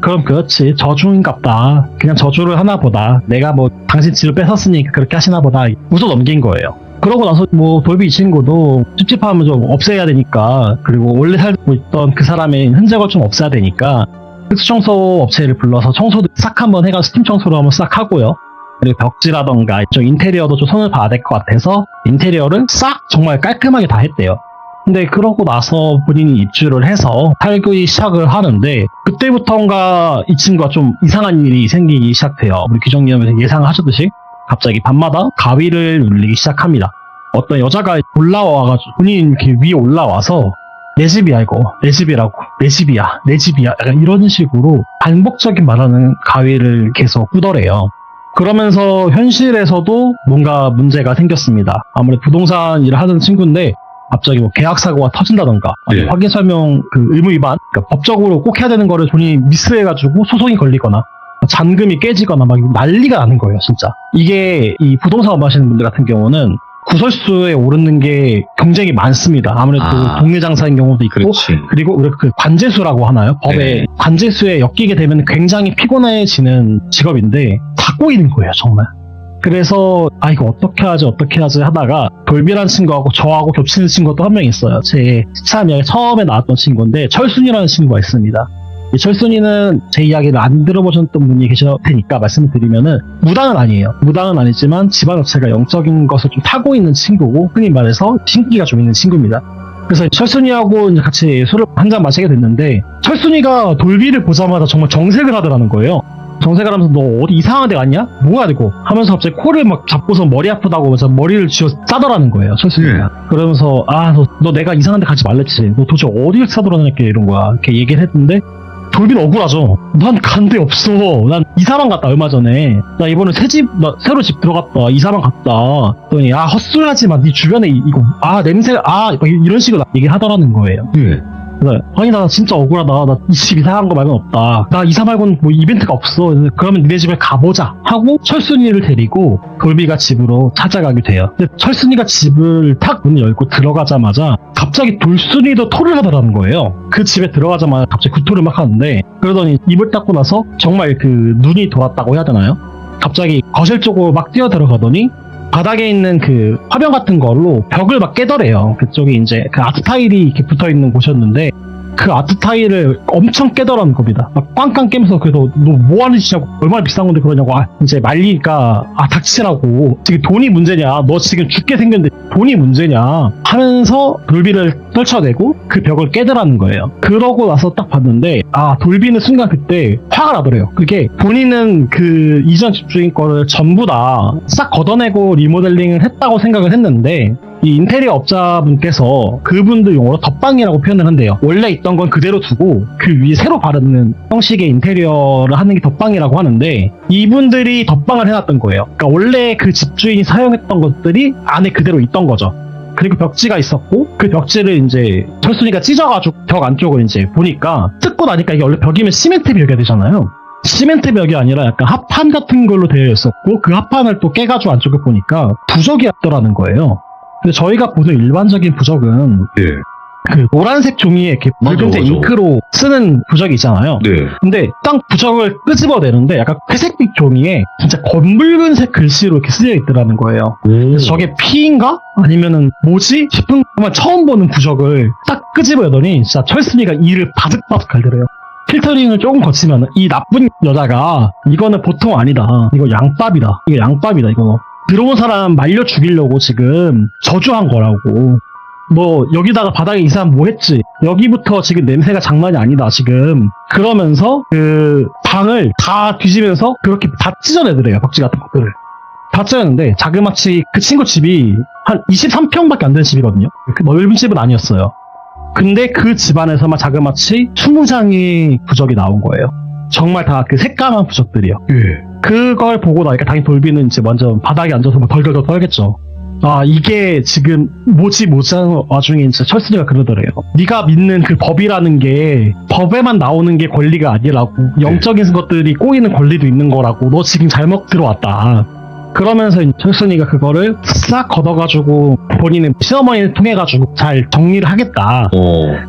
그럼 그렇지 저주인갑다 그냥 저주를 하나 보다 내가 뭐 당신 집을 뺏었으니까 그렇게 하시나 보다 웃어 넘긴 거예요. 그러고 나서 뭐 돌비 이 친구도 찝찝하면 좀 없애야 되니까 그리고 원래 살고 있던 그 사람의 흔적을 좀 없애야 되니까 특수청소 업체를 불러서 청소도 싹 한번 해가지고 스팀 청소를 한번 싹 하고요. 그리고 벽지라던가 좀 인테리어도 좀 손을 봐야 될 것 같아서 인테리어를 싹 정말 깔끔하게 다 했대요. 근데 그러고 나서 본인이 입주를 해서 살기 시작을 하는데 그때부터인가 이 친구가 좀 이상한 일이 생기기 시작돼요. 우리 규정님께서 예상하셨듯이 갑자기 밤마다 가위를 눌리기 시작합니다. 어떤 여자가 올라와가지고 본인 이렇게 위에 올라와서 내 집이야 이거 내 집이라고 내 집이야 내 집이야 약간 이런 식으로 반복적인 말하는 가위를 계속 꾸더래요. 그러면서 현실에서도 뭔가 문제가 생겼습니다. 아무래도 부동산 일을 하는 친구인데 갑자기 뭐 계약 사고가 터진다던가 확인 설명 그 의무 위반 그러니까 법적으로 꼭 해야 되는 거를 본인이 미스해가지고 소송이 걸리거나 잔금이 깨지거나 막 난리가 나는 거예요 진짜. 이게 이 부동산 업하시는 분들 같은 경우는 구설수에 오르는 게 굉장히 많습니다. 아무래도 동네 장사인 경우도 있고 그렇지. 그리고 우리가 그 관제수라고 하나요? 법에 관제수에 엮이게 되면 굉장히 피곤해지는 직업인데 다 꼬이는 거예요 정말. 그래서 이거 어떻게 하지 하다가 돌비라는 친구하고 저하고 겹치는 친구가 또 한 명 있어요. 제 시참 이야기 처음에 나왔던 친구인데 철순이라는 친구가 있습니다. 이 철순이는 제 이야기를 안 들어보셨던 분이 계실 테니까 말씀을 드리면은 무당은 아니에요. 무당은 아니지만 집안 자체가 영적인 것을 좀 타고 있는 친구고 흔히 말해서 신기가 좀 있는 친구입니다. 그래서 철순이하고 이제 같이 술을 한 잔 마시게 됐는데 철순이가 돌비를 보자마자 정말 정색을 하더라는 거예요. 정색을 하면서 너 어디 이상한 데 갔냐? 뭐야 이거? 하면서 갑자기 코를 막 잡고서 머리 아프다고 하면서 머리를 쥐어 싸더라는 거예요 철순이가. 그러면서 너 내가 이상한 데 가지 말랬지. 너 도대체 어디를 싸돌아다녔게 이런 거야. 이렇게 얘기를 했는데 돌비는 억울하죠. 난 간 데 없어. 난 이사만 갔다 얼마 전에. 나 이번에 새로 집 들어갔다. 이사만 갔다. 그러니 헛소리하지 마. 네 주변에 이거 냄새가 이런 식으로 얘기를 하더라는 거예요. 그래서 아니 나 진짜 억울하다. 나 이 집 이사 간 거 말고는 없다. 나 이사 말고는 뭐 이벤트가 없어. 그러면 니네 집에 가보자 하고 철순이를 데리고 돌비가 집으로 찾아가게 돼요. 근데 철순이가 집을 탁 문을 열고 들어가자마자 갑자기 돌순이도 토를 하더라는 거예요. 그 집에 들어가자마자 갑자기 구토를 막 하는데 그러더니 입을 닦고 나서 정말 그 눈이 돌았다고 해야 되나요? 갑자기 거실 쪽으로 막 뛰어 들어가더니 바닥에 있는 그 화병 같은 걸로 벽을 막 깨더래요. 그쪽에 이제 그 아트 타일이 이렇게 붙어 있는 곳이었는데 그 아트 타일을 엄청 깨더라는 겁니다. 막 꽝꽝 깨면서 그래서 너 뭐 하는 짓이냐고, 얼마나 비싼 건데 그러냐고, 이제 말리니까 닥치라고, 지금 돈이 문제냐, 너 지금 죽게 생겼는데 돈이 문제냐 하면서 돌비를 떨쳐내고 그 벽을 깨더라는 거예요. 그러고 나서 딱 봤는데 돌비는 순간 그때 화가 나더래요. 그게 본인은 그 이전 집주인 거를 전부 다 싹 걷어내고 리모델링을 했다고 생각을 했는데, 이 인테리어 업자분께서 그분들 용어로 덧방이라고 표현을 한대요. 원래 있던 건 그대로 두고 그 위에 새로 바르는 형식의 인테리어를 하는 게 덧방이라고 하는데, 이분들이 덧방을 해놨던 거예요. 그러니까 원래 그 집주인이 사용했던 것들이 안에 그대로 있던 거죠. 그리고 벽지가 있었고, 그 벽지를 이제 철순이가 찢어가지고 벽 안쪽을 이제 보니까, 뜯고 나니까 이게 원래 벽이면 시멘트 벽이야 되잖아요. 시멘트 벽이 아니라 약간 합판 같은 걸로 되어 있었고, 그 합판을 또 깨가지고 안쪽에 보니까 부적이었더라는 거예요. 근데 저희가 보는 일반적인 부적은 네. 그 노란색 종이에 이렇게 붉은색 맞아. 잉크로 쓰는 부적이 있잖아요. 네. 근데 딱 부적을 끄집어내는데 약간 회색빛 종이에 진짜 검붉은색 글씨로 이렇게 쓰여 있더라는 거예요. 그래서 저게 피인가? 아니면은 뭐지? 싶은 정말 처음 보는 부적을 딱 끄집어내더니 진짜 철순이가 이를 바득바득 갈더래요. 필터링을 조금 거치면 이 나쁜 여자가 이거는 보통 아니다. 이거 양밥이다. 이거 양밥이다. 이거 들어온 사람 말려 죽이려고 지금 저주한 거라고. 뭐 여기다가 바닥에 이 사람 뭐 했지? 여기부터 지금 냄새가 장난이 아니다 지금. 그러면서 그 방을 다 뒤지면서 그렇게 다 찢어내더래요. 벽지 같은 것들을 다 찢어냈는데, 자그마치 그 친구 집이 한 23평밖에 안 되는 집이거든요. 그 넓은 집은 아니었어요. 근데 그 집안에서만 자그마치 20장의 부적이 나온 거예요. 정말 다 그 새까만 부적들이요. 그걸 보고 나니까 당연히 돌비는 이제 완전 바닥에 앉아서 막 덜덜덜 떨겠죠. 이게 지금 뭐지 하는 와중에 진짜 철순이가 그러더래요. 네가 믿는 그 법이라는 게 법에만 나오는 게 권리가 아니라고, 영적인 것들이 꼬이는 권리도 있는 거라고, 너 지금 잘못 들어왔다. 그러면서 철순이가 그거를 싹 걷어가지고 본인의 시어머니를 통해가지고 잘 정리를 하겠다.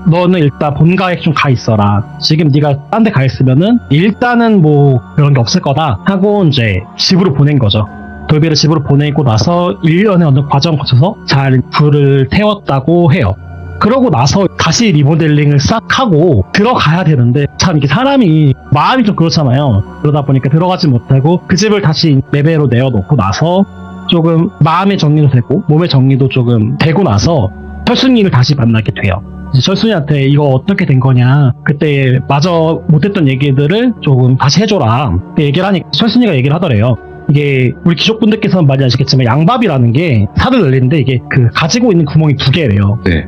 너는 일단 본가에 좀 가 있어라. 지금 네가 딴 데 가 있으면은 일단은 뭐 그런 게 없을 거다 하고 이제 집으로 보낸 거죠. 돌비를 집으로 보내고 나서 1년의 어느 과정 거쳐서 잘 불을 태웠다고 해요. 그러고 나서 다시 리모델링을 싹 하고 들어가야 되는데, 참 이게 사람이 마음이 좀 그렇잖아요. 그러다 보니까 들어가지 못하고 그 집을 다시 매매로 내어놓고 나서 조금 마음의 정리도 되고 몸의 정리도 조금 되고 나서 철순이를 다시 만나게 돼요. 이제 철순이한테 이거 어떻게 된 거냐, 그때 마저 못했던 얘기들을 조금 다시 해줘라 얘기를 하니까 철순이가 얘기를 하더래요. 이게 우리 귀족분들께서는 많이 아시겠지만 양밥이라는 게 살을 늘리는데, 이게 그 가지고 있는 구멍이 2개래요. 네.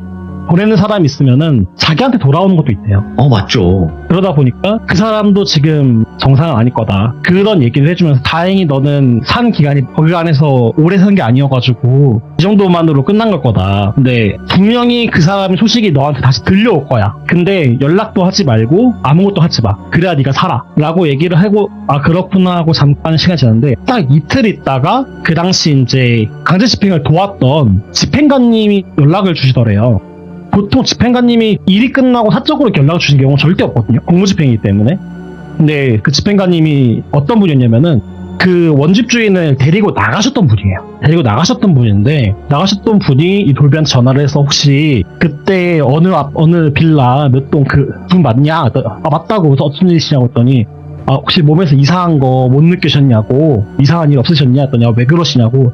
보내는 사람이 있으면은 자기한테 돌아오는 것도 있대요. 맞죠. 그러다 보니까 그 사람도 지금 정상은 아닐 거다, 그런 얘기를 해주면서, 다행히 너는 산 기간이 거기 안에서 오래 산 게 아니어가지고 이 정도만으로 끝난 걸 거다. 근데 분명히 그 사람의 소식이 너한테 다시 들려올 거야. 근데 연락도 하지 말고 아무것도 하지 마. 그래야 네가 살아 라고 얘기를 하고, 그렇구나 하고 잠깐 시간이 지났는데, 딱 이틀 있다가 그 당시 이제 강제 집행을 도왔던 집행관님이 연락을 주시더래요. 보통 집행관님이 일이 끝나고 사적으로 연락을 주신 경우는 절대 없거든요. 공무집행이기 때문에. 근데 그 집행관님이 어떤 분이었냐면은, 그 원집주인을 데리고 나가셨던 분이에요. 데리고 나가셨던 분인데, 나가셨던 분이 이 돌비한테 전화를 해서 혹시 그때 어느 빌라 몇 동 그 분 맞냐? 맞다고. 그래서 어떤 일이시냐고 했더니, 혹시 몸에서 이상한 거 못 느끼셨냐고, 이상한 일 없으셨냐 했더니, 왜 그러시냐고.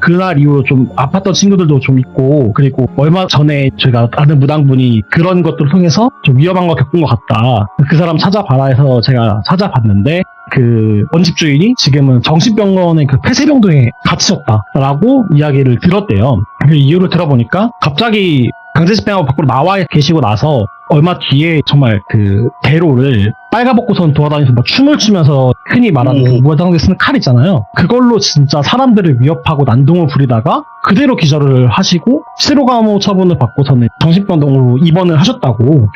그날 이후로 좀 아팠던 친구들도 좀 있고, 그리고 얼마 전에 제가 아는 무당분이 그런 것들을 통해서 좀 위험한 거 겪은 것 같다. 그 사람 찾아봐라 해서 제가 찾아봤는데, 그 원집주인이 지금은 정신병원의 그 폐쇄병동에 갇히셨다라고 이야기를 들었대요. 그 이유를 들어보니까 갑자기 강제집행하고 밖으로 나와 계시고 나서 얼마 뒤에 정말 그 대로를 빨가벗고선 돌아다니면서 막 춤을 추면서 흔히 말하는 그 무당들 쓰는 칼 있잖아요. 그걸로 진짜 사람들을 위협하고 난동을 부리다가 그대로 기절을 하시고 실효감호 처분을 받고서는 정신병동으로 입원을 하셨다고.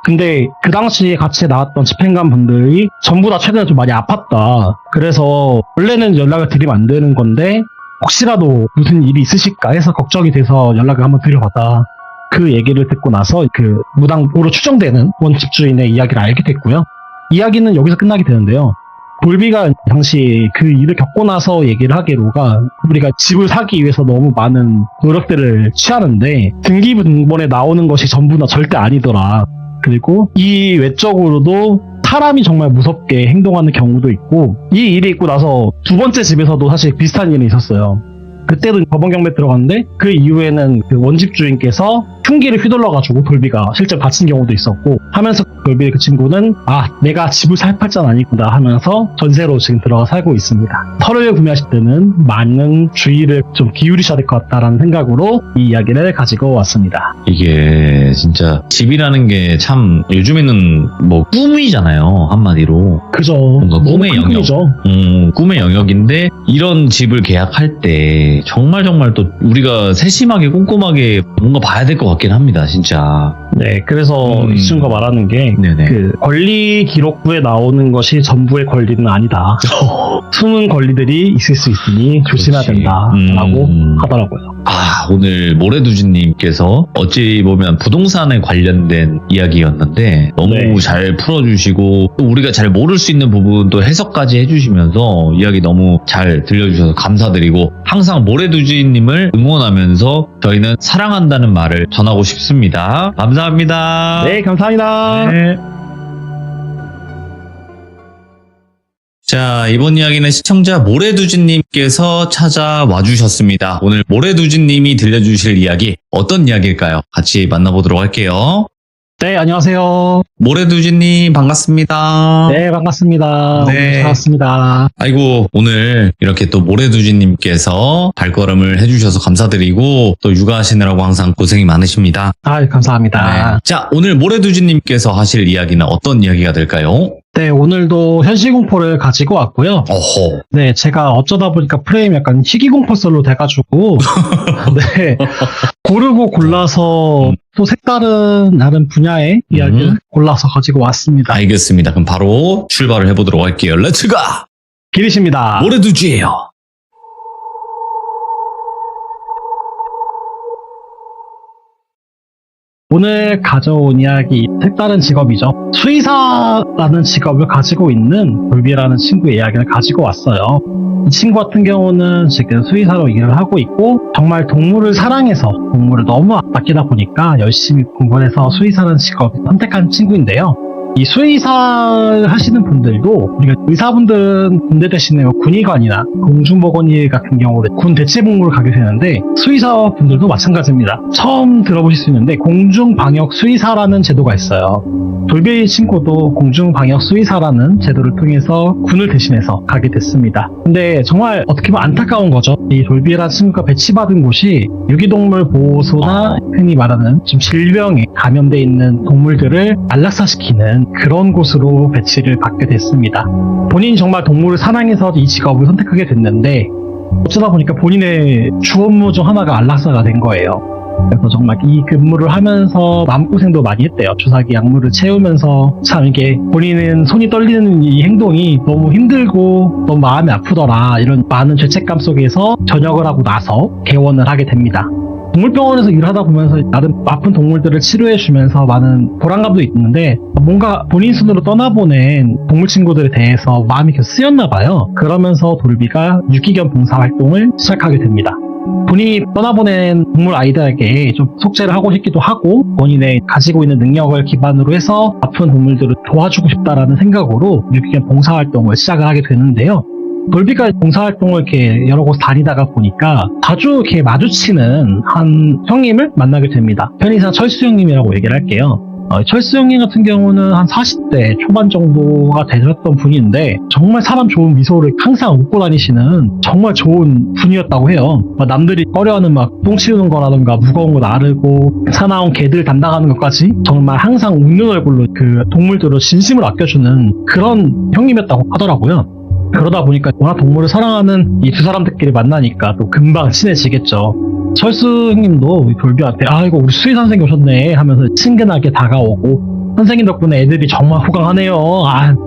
근데 그 당시에 같이 나왔던 집행관 분들이 전부 다 최근에 좀 많이 아팠다. 그래서 원래는 연락을 드리면 안 되는 건데 혹시라도 무슨 일이 있으실까 해서 걱정이 돼서 연락을 한번 드려봤다. 그 얘기를 듣고 나서 그 무당으로 추정되는 원집주인의 이야기를 알게 됐고요. 이야기는 여기서 끝나게 되는데요. 돌비가 당시 그 일을 겪고 나서 얘기를 하기로가, 우리가 집을 사기 위해서 너무 많은 노력들을 취하는데 등기부등본에 나오는 것이 전부는 절대 아니더라. 그리고 이 외적으로도 사람이 정말 무섭게 행동하는 경우도 있고, 이 일이 있고 나서 두 번째 집에서도 사실 비슷한 일이 있었어요. 그때도 법원 경매 들어갔는데 그 이후에는 그 원집 주인께서 흉기를 휘둘러가지고 돌비가 실제 다친 경우도 있었고 하면서 돌비 그 친구는 내가 집을 살 팔자는 아니구나 하면서 전세로 지금 들어가 살고 있습니다. 터를 구매하실 때는 많은 주의를 좀 기울이셔야 될 것 같다라는 생각으로 이 이야기를 가지고 왔습니다. 이게 진짜 집이라는 게 참 요즘에는 뭐 꿈이잖아요, 한마디로. 그죠. 뭔가 너무 꿈의 큰 영역. 꿈이죠. 꿈의 영역인데 이런 집을 계약할 때 정말 또 우리가 세심하게 꼼꼼하게 뭔가 봐야 될 것 같긴 합니다, 진짜. 네, 그래서 이 친구가 말하는 게 네네. 그 권리 기록부에 나오는 것이 전부의 권리는 아니다. 숨은 권리들이 있을 수 있으니 조심해야 그렇지. 된다라고 하더라고요. 오늘 모래두준님께서 어찌 보면 부동산에 관련된 이야기였는데 너무 네. 잘 풀어주시고 또 우리가 잘 모를 수 있는 부분도 해석까지 해주시면서 이야기 너무 잘 들려주셔서 감사드리고 항상 모래두준님을 응원하면서 저희는 사랑한다는 말을 전하고 싶습니다. 감사합니다. 네, 감사합니다. 네. 자, 이번 이야기는 시청자 모래두진님께서 찾아와 주셨습니다. 오늘 모래두진님이 들려주실 이야기 어떤 이야기일까요? 같이 만나보도록 할게요. 네, 안녕하세요. 모래두진님 반갑습니다. 네, 반갑습니다. 네. 오늘 반갑습니다. 아이고, 오늘 이렇게 또 모래두진님께서 발걸음을 해주셔서 감사드리고 또 육아하시느라고 항상 고생이 많으십니다. 감사합니다. 네. 자, 오늘 모래두진님께서 하실 이야기는 어떤 이야기가 될까요? 네, 오늘도 현실공포를 가지고 왔고요. 어허. 네, 제가 어쩌다 보니까 프레임이 약간 희귀공포설로 돼가지고, 네, 고르고 골라서 또 색다른 나름 분야의 이야기를 골라서 가지고 왔습니다. 알겠습니다. 그럼 바로 출발을 해보도록 할게요. 렛츠가! 기리십니다. 모래두지예요. 오늘 가져온 이야기 색다른 직업이죠. 수의사라는 직업을 가지고 있는 돌비라는 친구의 이야기를 가지고 왔어요. 이 친구 같은 경우는 지금 수의사로 일을 하고 있고 정말 동물을 사랑해서 동물을 너무 아끼다 보니까 열심히 공부를 해서 수의사라는 직업을 선택한 친구인데요. 이 수의사 하시는 분들도 우리가 의사분들은 군대 대신에 군의관이나 공중보건의 같은 경우는 군 대체복무를 가게 되는데 수의사분들도 마찬가지입니다. 처음 들어보실 수 있는데 공중방역수의사라는 제도가 있어요. 돌베이 친구도 공중방역수의사라는 제도를 통해서 군을 대신해서 가게 됐습니다. 근데 정말 어떻게 보면 안타까운 거죠. 이 돌비라는 친구가 배치받은 곳이 유기동물 보호소나 흔히 말하는 좀 질병에 감염돼 있는 동물들을 안락사시키는 그런 곳으로 배치를 받게 됐습니다. 본인이 정말 동물을 사랑해서 이 직업을 선택하게 됐는데 어쩌다 보니까 본인의 주 업무 중 하나가 안락사가 된 거예요. 그래서 정말 이 근무를 하면서 마음고생도 많이 했대요. 주사기 약물을 채우면서 참 이게 본인은 손이 떨리는 이 행동이 너무 힘들고 너무 마음이 아프더라. 이런 많은 죄책감 속에서 전역을 하고 나서 개원을 하게 됩니다. 동물병원에서 일을 하다 보면서 나름 아픈 동물들을 치료해주면서 많은 보람감도 있는데 뭔가 본인 손으로 떠나보낸 동물 친구들에 대해서 마음이 계속 쓰였나 봐요. 그러면서 돌비가 유기견 봉사활동을 시작하게 됩니다. 본인이 떠나보낸 동물 아이들에게 좀 속죄를 하고 싶기도 하고 본인의 가지고 있는 능력을 기반으로 해서 아픈 동물들을 도와주고 싶다라는 생각으로 유기견 봉사활동을 시작을 하게 되는데요. 돌비가 봉사활동을 이렇게 여러 곳 다니다가 보니까 자주 이렇게 마주치는 한 형님을 만나게 됩니다. 편의상 철수 형님이라고 얘기를 할게요. 철수 형님 같은 경우는 한 40대 초반 정도가 되셨던 분인데 정말 사람 좋은 미소를 항상 웃고 다니시는 정말 좋은 분이었다고 해요. 남들이 꺼려하는 막 똥 치우는 거라든가 무거운 거 나르고 사나운 개들 담당하는 것까지 정말 항상 웃는 얼굴로 그 동물들을 진심으로 아껴주는 그런 형님이었다고 하더라고요. 그러다 보니까 워낙 동물을 사랑하는 이 두 사람들끼리 만나니까 또 금방 친해지겠죠. 철수 형님도 돌비한테 이거 우리 수의 선생님 오셨네 하면서 친근하게 다가오고 선생님 덕분에 애들이 정말 호강하네요.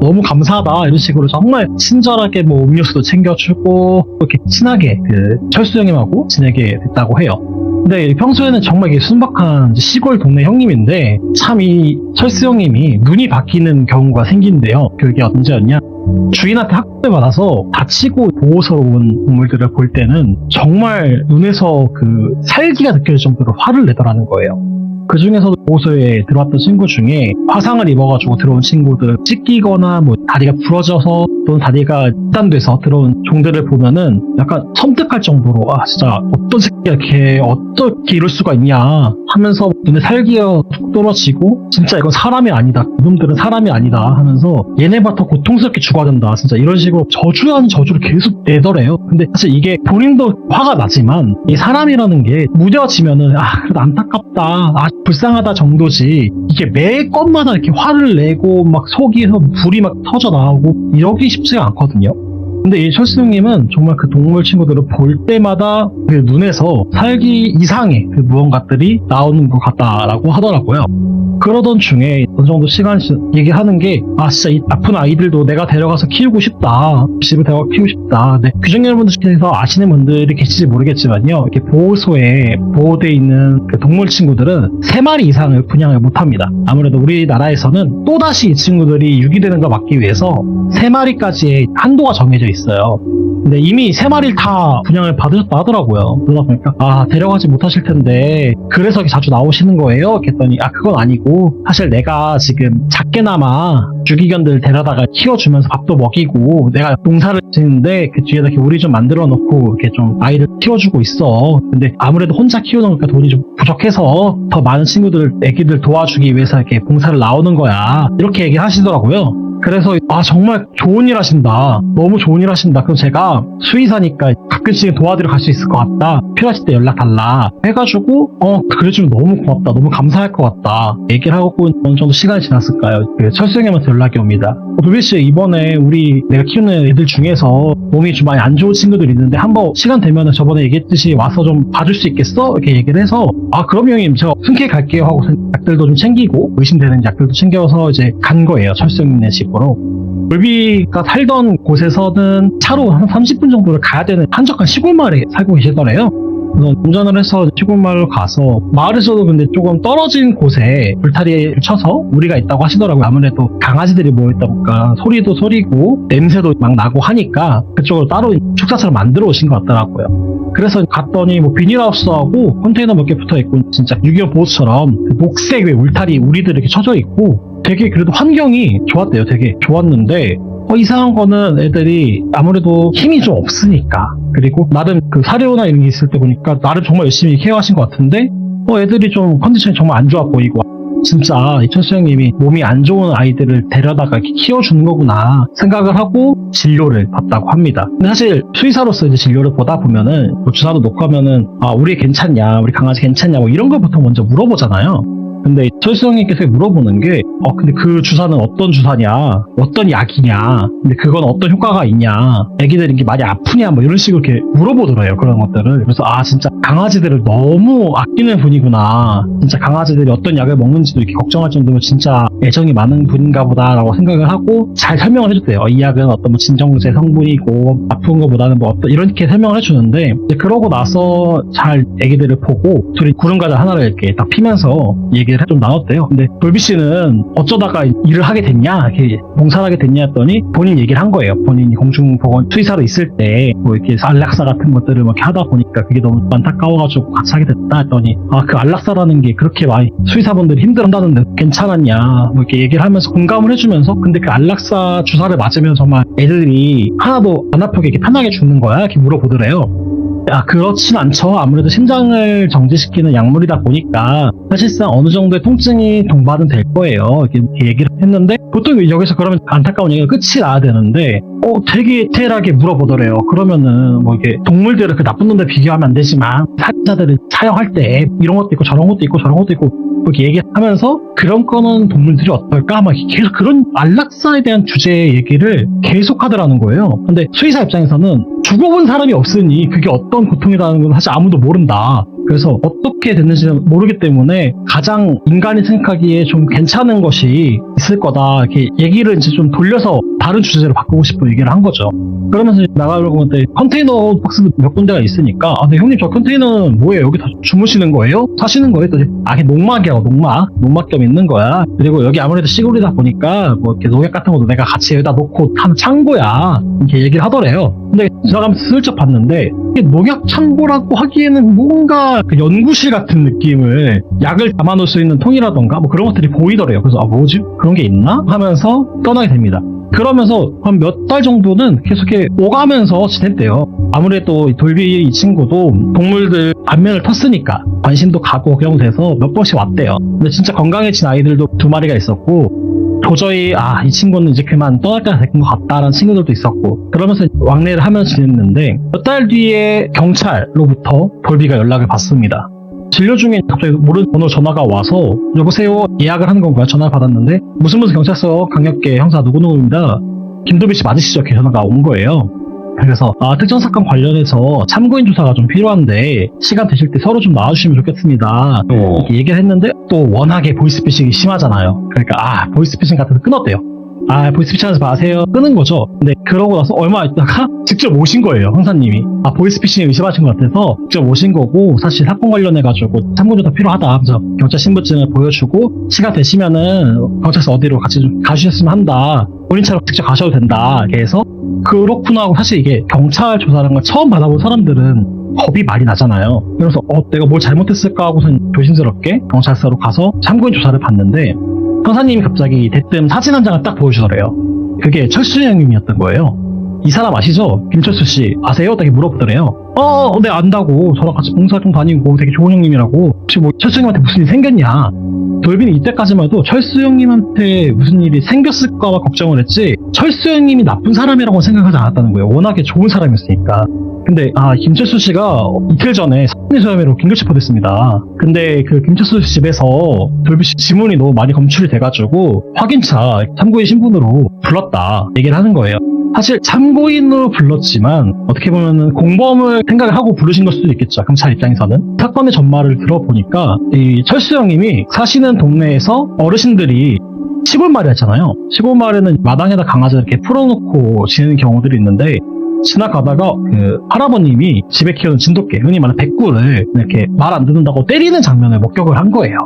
너무 감사하다. 이런 식으로 정말 친절하게 뭐 음료수도 챙겨주고 이렇게 친하게 그 철수 형님하고 지내게 됐다고 해요. 근데 평소에는 정말 이게 순박한 시골 동네 형님인데 참 이 철수 형님이 눈이 바뀌는 경우가 생긴대요. 그게 언제였냐? 주인한테 학대를 받아서 다치고 보호소로 온 동물들을 볼 때는 정말 눈에서 그 살기가 느껴질 정도로 화를 내더라는 거예요. 그 중에서도 보호소에 들어왔던 친구 중에 화상을 입어가지고 들어온 친구들, 찢기거나 뭐 다리가 부러져서 또는 다리가 이단돼서 들어온 종들을 보면은 약간 섬뜩할 정도로 아 진짜 어떤 새끼가 이렇게 어떻게 이럴 수가 있냐 하면서 눈에 살기가 툭 떨어지고 진짜 이건 사람이 아니다, 이놈들은 사람이 아니다 하면서 얘네부터 고통스럽게 죽어야 된다, 진짜 이런 식으로 저주하는 저주를 계속 내더래요. 근데 사실 이게 본인도 화가 나지만 이 사람이라는 게 무뎌지면은 아 그래도 안타깝다, 아 불쌍하다 정도지, 이게 매 건마다 이렇게 화를 내고 막 속에서 불이 막 터져 나오고 이러기 쉽지가 않거든요. 근데 이 철수형님은 정말 그 동물 친구들을 볼 때마다 그 눈에서 살기 이상의 그 무언가들이 나오는 것 같다라고 하더라고요. 그러던 중에 어느 정도 시간 얘기하는 게 아 진짜 이 아픈 아이들도 내가 데려가서 키우고 싶다, 집에 데려가 키우고 싶다. 네, 규정 여러분들께서 아시는 분들이 계실지 모르겠지만요, 이렇게 보호소에 보호되어 있는 그 동물 친구들은 3마리 이상을 분양을 못합니다. 아무래도 우리나라에서는 또다시 이 친구들이 유기되는 걸 막기 위해서 3마리까지의 한도가 정해져 있어요. 근데 이미 3마리를 다 분양을 받으셨다 하더라고요. 그러다 보니까 아 데려가지 못하실 텐데 그래서 자주 나오시는 거예요? 이렇게 했더니 아 그건 아니고 사실 내가 지금 작게나마 유기견들 데려다가 키워주면서 밥도 먹이고 내가 농사를 짓는데 그 뒤에다 이렇게 우리 좀 만들어 놓고 이렇게 좀 아이를 키워주고 있어. 근데 아무래도 혼자 키우는 거니까 돈이 좀 부족해서 더 많은 친구들, 애기들 도와주기 위해서 이렇게 봉사를 나오는 거야, 이렇게 얘기하시더라고요. 그래서 아 정말 좋은 일 하신다, 너무 좋은 일 하신다, 그럼 제가 수의사니까 가끔씩 도와드려 갈 수 있을 것 같다, 필요하실 때 연락 달라 해가지고 그래주면 너무 고맙다, 너무 감사할 것 같다 얘기를 하고 어느 정도 시간이 지났을까요? 그 철수형님한테 연락이 옵니다. 도비씨 이번에 내가 키우는 애들 중에서 몸이 좀 많이 안 좋은 친구들이 있는데 한번 시간 되면 저번에 얘기했듯이 와서 좀 봐줄 수 있겠어? 이렇게 얘기를 해서 아 그럼 형님 제가 흔쾌히 갈게요 하고 약들도 좀 챙기고 의심되는 약들도 챙겨서 이제 간 거예요, 철수형님네 집으로. 돌비가 살던 곳에서는 차로 한 30분 정도를 가야 되는 한적한 시골 마을에 살고 계시더래요. 그래서 운전을 해서 시골 마을로 가서 마을에서도 근데 조금 떨어진 곳에 울타리를 쳐서 우리가 있다고 하시더라고요. 아무래도 강아지들이 모여있다 보니까 소리도 소리고 냄새도 막 나고 하니까 그쪽으로 따로 축사처럼 만들어 오신 것 같더라고요. 그래서 갔더니 뭐 비닐하우스하고 컨테이너 몇 개 붙어있고 진짜 유기견 보호처럼 녹색 울타리 우리들 이렇게 쳐져 있고 되게 그래도 환경이 좋았대요. 되게 좋았는데 이상한 거는 애들이 아무래도 힘이 좀 없으니까, 그리고 나름 그 사료나 이런 게 있을 때 보니까 나름 정말 열심히 케어하신 것 같은데 애들이 좀 컨디션이 정말 안 좋아 보이고 진짜 이 철수형님이 몸이 안 좋은 아이들을 데려다가 이렇게 키워주는 거구나 생각을 하고 진료를 받다고 합니다. 근데 사실 수의사로서 이제 진료를 보다 보면은 뭐 주사도 놓고 하면은 아 우리 괜찮냐, 우리 강아지 괜찮냐 뭐 이런 걸부터 먼저 물어보잖아요. 근데 철수형님께서 물어보는 게 근데 그 주사는 어떤 주사냐, 어떤 약이냐, 근데 그건 어떤 효과가 있냐, 애기들이 이렇게 많이 아프냐 뭐 이런 식으로 이렇게 물어보더래요, 그런 것들을. 그래서 아 진짜 강아지들을 너무 아끼는 분이구나, 진짜 강아지들이 어떤 약을 먹는지도 이렇게 걱정할 정도로 진짜 애정이 많은 분인가 보다라고 생각을 하고 잘 설명을 해줬대요. 이 약은 어떤 뭐 진정제 성분이고 아픈 것보다는 뭐 어떤 이렇게 설명을 해주는데 이제 그러고 나서 잘 애기들을 보고 둘이 구름과자 하나를 이렇게 딱 피면서 얘기를 좀 나눴대요. 근데 돌비 씨는 어쩌다가 일을 하게 됐냐, 이렇게 봉사를 하게 됐냐 했더니 본인 얘기를 한 거예요. 본인이 공중보건 수의사로 있을 때 뭐 이렇게 안락사 같은 것들을 막 이렇게 하다 보니까 그게 너무 안타까워가지고 같이 하게 됐다 했더니 그 안락사라는 게 그렇게 많이 수의사분들이 힘들어한다는데 괜찮았냐 뭐 이렇게 얘기를 하면서 공감을 해주면서 근데 그 안락사 주사를 맞으면 정말 애들이 하나도 안 아프게 이렇게 편하게 죽는 거야? 이렇게 물어보더래요. 그렇진 않죠. 아무래도 심장을 정지시키는 약물이다 보니까 사실상 어느 정도의 통증이 동반은 될 거예요. 이렇게 얘기를 했는데 보통 여기서 그러면 안타까운 얘기가 끝이 나야 되는데 되게 디테일하게 물어보더래요. 그러면은 뭐 이게 동물들을 그 나쁜 놈들 비교하면 안 되지만 사자들을 사용할 때 이런 것도 있고 저런 것도 있고 저런 것도 있고 이렇게 얘기하면서 그런 거는 동물들이 어떨까? 막 계속 그런 안락사에 대한 주제 얘기를 계속 하더라는 거예요. 근데 수의사 입장에서는 죽어본 사람이 없으니 그게 어떤 고통이라는 건 사실 아무도 모른다. 그래서 어떻게 됐는지는 모르기 때문에 가장 인간이 생각하기에 좀 괜찮은 것이 있을 거다. 이렇게 얘기를 이제 좀 돌려서 다른 주제로 바꾸고 싶은 얘기를 한 거죠. 그러면서 나가려고 하는데 컨테이너 박스 몇 군데가 있으니까 근데 형님 저 컨테이너는 뭐예요? 여기 다 주무시는 거예요? 사시는 거예요? 그랬더니 그게 녹막이야. 녹막 겸 있는 거야. 그리고 여기 아무래도 시골이다 보니까 뭐 이렇게 농약 같은 것도 내가 같이 여기다 놓고 하는 창고야. 이렇게 얘기를 하더래요. 근데 지나가면서 슬쩍 봤는데 이게 농약 창고라고 하기에는 뭔가 그 연구실 같은 느낌을 약을 담아놓을 수 있는 통이라던가 뭐 그런 것들이 보이더래요. 그래서 뭐지? 그런 게 있나? 하면서 떠나게 됩니다. 그러면서 한 몇 달 정도는 계속 이렇게 오가면서 지냈대요. 아무래도 돌비 이 친구도 동물들 안면을 텄으니까 관심도 가고 그런 돼서 몇 번씩 왔대요. 근데 진짜 건강해진 아이들도 2마리가 있었고 도저히 이 친구는 이제 그만 떠날 때가 된 것 같다라는 친구들도 있었고 그러면서 왕래를 하면서 지냈는데 몇 달 뒤에 경찰로부터 돌비가 연락을 받습니다. 진료 중에 갑자기 모르는 번호 전화가 와서 여보세요 예약을 하는 건가요? 전화를 받았는데 무슨 경찰서 강력계 형사 누구누구입니다. 김도비 씨 맞으시죠? 이렇게 전화가 온 거예요. 그래서 특정 사건 관련해서 참고인 조사가 좀 필요한데 시간 되실 때 서로 좀 나와주시면 좋겠습니다. 이렇게 얘기를 했는데 또 워낙에 보이스피싱이 심하잖아요. 그러니까 보이스피싱 같은 거 끊었대요. 보이스피싱 하지 마세요. 끄는 거죠. 근데 그러고 나서 얼마 있다가 직접 오신 거예요. 형사님이. 보이스피싱 의심하신 것 같아서 직접 오신 거고 사실 사건 관련해가지고 참고조사 필요하다 하면서 경찰 신분증을 보여주고 시간 되시면은 경찰서 어디로 같이 좀 가주셨으면 한다. 본인 차로 직접 가셔도 된다. 이렇게 해서 그렇구나 하고 사실 이게 경찰 조사라는 걸 처음 받아본 사람들은 겁이 많이 나잖아요. 그래서 내가 뭘 잘못했을까 하고선 조심스럽게 경찰서로 가서 참고인 조사를 받는데 형사님이 갑자기 대뜸 사진 한 장을 딱 보여주더래요. 그게 철수 형님이었던 거예요. 이 사람 아시죠? 김철수 씨 아세요? 되게 물어보더래요. 네 안다고. 저랑 같이 봉사활동 다니고 되게 좋은 형님이라고. 혹시 뭐 철수 형님한테 무슨 일이 생겼냐? 돌비는 이때까지만 해도 철수 형님한테 무슨 일이 생겼을까봐 걱정을 했지 철수 형님이 나쁜 사람이라고 생각하지 않았다는 거예요. 워낙에 좋은 사람이었으니까. 근데 김철수 씨가 이틀 전에 사건의 혐의로 긴급 체포됐습니다. 근데 그 김철수 씨 집에서 돌비 씨 지문이 너무 많이 검출이 돼가지고 확인차 참고인 신분으로 불렀다 얘기를 하는 거예요. 사실 참고인으로 불렀지만 어떻게 보면은 공범을 생각을 하고 부르신 걸 수도 있겠죠. 경찰 입장에서는. 사건의 전말을 들어보니까 이 철수 형님이 사시는 동네에서 어르신들이 시골 마을 했잖아요. 시골 마을에는 마당에다 강아지를 이렇게 풀어놓고 지내는 경우들이 있는데 지나가다가 그 할아버님이 집에 키우는 진돗개, 흔히 말하는 백구를 이렇게 말 안 듣는다고 때리는 장면을 목격을 한 거예요.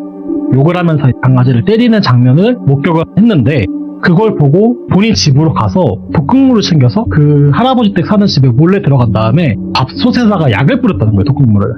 욕을 하면서 강아지를 때리는 장면을 목격을 했는데 그걸 보고 본인 집으로 가서 독극물을 챙겨서 그 할아버지 댁 사는 집에 몰래 들어간 다음에 밥솥에다가 약을 뿌렸다는 거예요, 독극물을.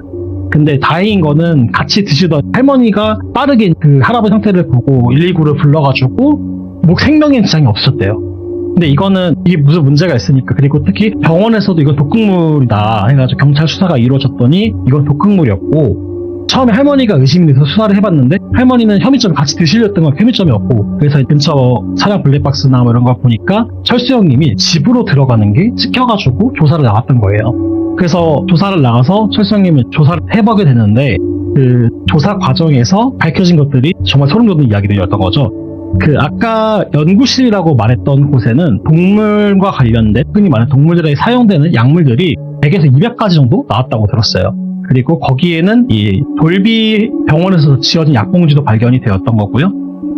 근데 다행인 거는 같이 드시던 할머니가 빠르게 그 할아버지 상태를 보고 119를 불러가지고 생명에 지장이 없으셨대요. 근데 이게 무슨 문제가 있으니까. 그리고 특히 병원에서도 이건 독극물이다 해가지고 경찰 수사가 이루어졌더니 이건 독극물이었고 처음에 할머니가 의심이 돼서 수사를 해봤는데 할머니는 혐의점을 같이 드시려던 건 혐의점이 없고 그래서 근처 차량 블랙박스나 뭐 이런 거 보니까 철수 형님이 집으로 들어가는 게 찍혀가지고 조사를 나갔던 거예요. 그래서 조사를 나가서 철수 형님은 조사를 해보게 되는데 그 조사 과정에서 밝혀진 것들이 정말 소름 돋는 이야기들이었던 거죠. 그 아까 연구실이라고 말했던 곳에는 동물과 관련된 흔히 말하는 동물들에 사용되는 약물들이 100에서 200가지 정도 나왔다고 들었어요. 그리고 거기에는 이 돌비 병원에서 지어진 약봉지도 발견이 되었던 거고요.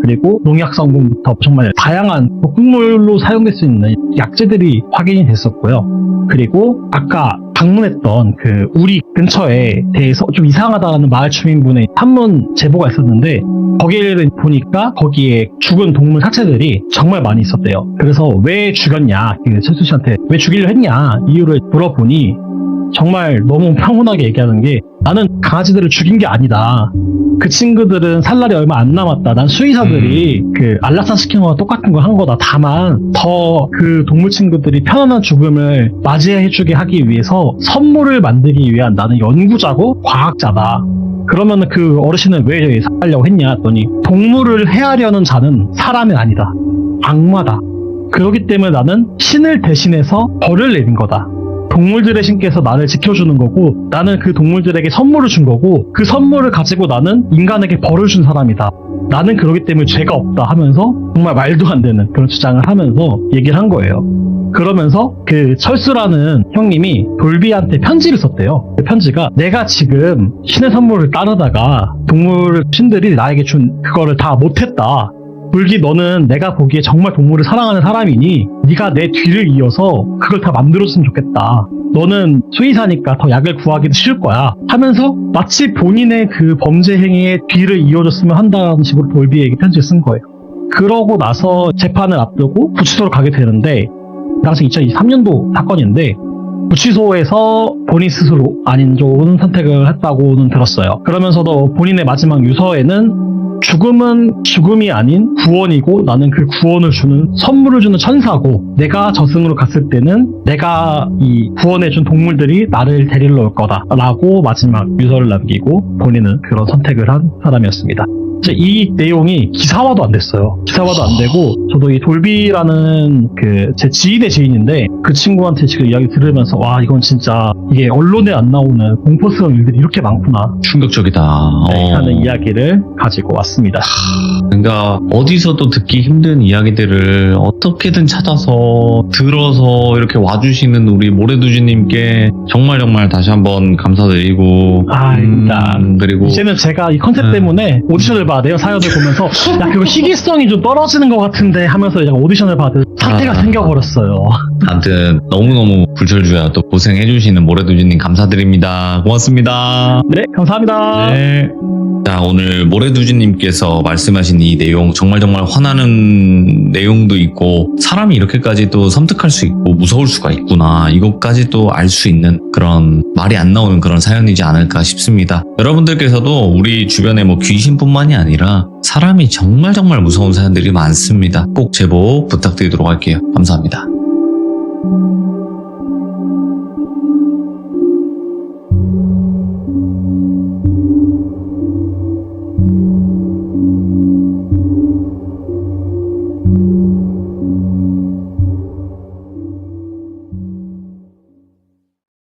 그리고 농약 성분부터 정말 다양한 독극물로 사용될 수 있는 약재들이 확인이 됐었고요. 그리고 아까 방문했던 그 우리 근처에 대해서 좀 이상하다는 마을 주민분의 산문 제보가 있었는데 거기를 보니까 거기에 죽은 동물 사체들이 정말 많이 있었대요. 그래서 왜 죽였냐, 그 철수 씨한테 왜 죽이려 했냐 이유를 물어보니 정말 너무 평온하게 얘기하는 게 나는 강아지들을 죽인 게 아니다. 그 친구들은 살 날이 얼마 안 남았다. 난 수의사들이 그 안락사 시키는 거랑 똑같은 걸 한 거다. 다만 더 그 동물 친구들이 편안한 죽음을 맞이해주게 하기 위해서 선물을 만들기 위한 나는 연구자고 과학자다. 그러면은 그 어르신은 왜 살려고 했냐 했더니 동물을 해하려는 자는 사람이 아니다. 악마다. 그렇기 때문에 나는 신을 대신해서 벌을 내린 거다. 동물들의 신께서 나를 지켜주는 거고 나는 그 동물들에게 선물을 준 거고 그 선물을 가지고 나는 인간에게 벌을 준 사람이다. 나는 그러기 때문에 죄가 없다 하면서 정말 말도 안 되는 그런 주장을 하면서 얘기를 한 거예요. 그러면서 그 철수라는 형님이 돌비한테 편지를 썼대요. 그 편지가 내가 지금 신의 선물을 따르다가 동물 신들이 나에게 준 그거를 다 못했다. 돌기 너는 내가 보기에 정말 동물을 사랑하는 사람이니 네가 내 뒤를 이어서 그걸 다 만들어줬으면 좋겠다. 너는 수의사니까 더 약을 구하기도 쉬울 거야 하면서 마치 본인의 그 범죄 행위에 뒤를 이어줬으면 한다는 식으로 돌비에게 편지를 쓴 거예요. 그러고 나서 재판을 앞두고 구치소로 가게 되는데 그 당시 2023년도 사건인데 구치소에서 본인 스스로 아닌 좋은 선택을 했다고는 들었어요. 그러면서도 본인의 마지막 유서에는 죽음은 죽음이 아닌 구원이고 나는 그 구원을 주는 선물을 주는 천사고 내가 저승으로 갔을 때는 내가 이 구원해준 동물들이 나를 데리러 올 거다 라고 마지막 유서를 남기고 본인은 그런 선택을 한 사람이었습니다. 이 내용이 기사화도 안 됐어요. 기사화도 안 되고 저도 이 돌비라는 그 제 지인의 지인인데 그 친구한테 지금 이야기 들으면서 와 이건 진짜 이게 언론에 안 나오는 공포스러운 일들이 이렇게 많구나 충격적이다. 하는 이야기를 가지고 왔습니다. 그러니까 어디서도 듣기 힘든 이야기들을 어떻게든 찾아서 들어서 이렇게 와주시는 우리 모래두지님께 정말 다시 한번 감사드리고 일단 그리고 이제는 제가 이 컨셉 때문에 오디션을 봐야 돼요. 사연을 보면서 야 그거 시기성이 좀 떨어지는 것 같은데 하면서 약간 오디션을 봐야 돼요. 사태가 생겨버렸어요. 아무튼 너무너무 불철주야 또 고생해주시는 모래두지님 감사드립니다. 고맙습니다. 네 감사합니다. 네. 자, 오늘 모래두지님께서 말씀하신 이 내용 정말 화나는 내용도 있고 사람이 이렇게까지 또 섬뜩할 수 있고 무서울 수가 있구나 이것까지 또 알 수 있는 그런 말이 안 나오는 그런 사연이지 않을까 싶습니다. 여러분들께서도 우리 주변에 뭐 귀신뿐만이 아니라 사람이 정말 무서운 사연들이 많습니다. 꼭 제보 부탁드리도록 할게요. 감사합니다.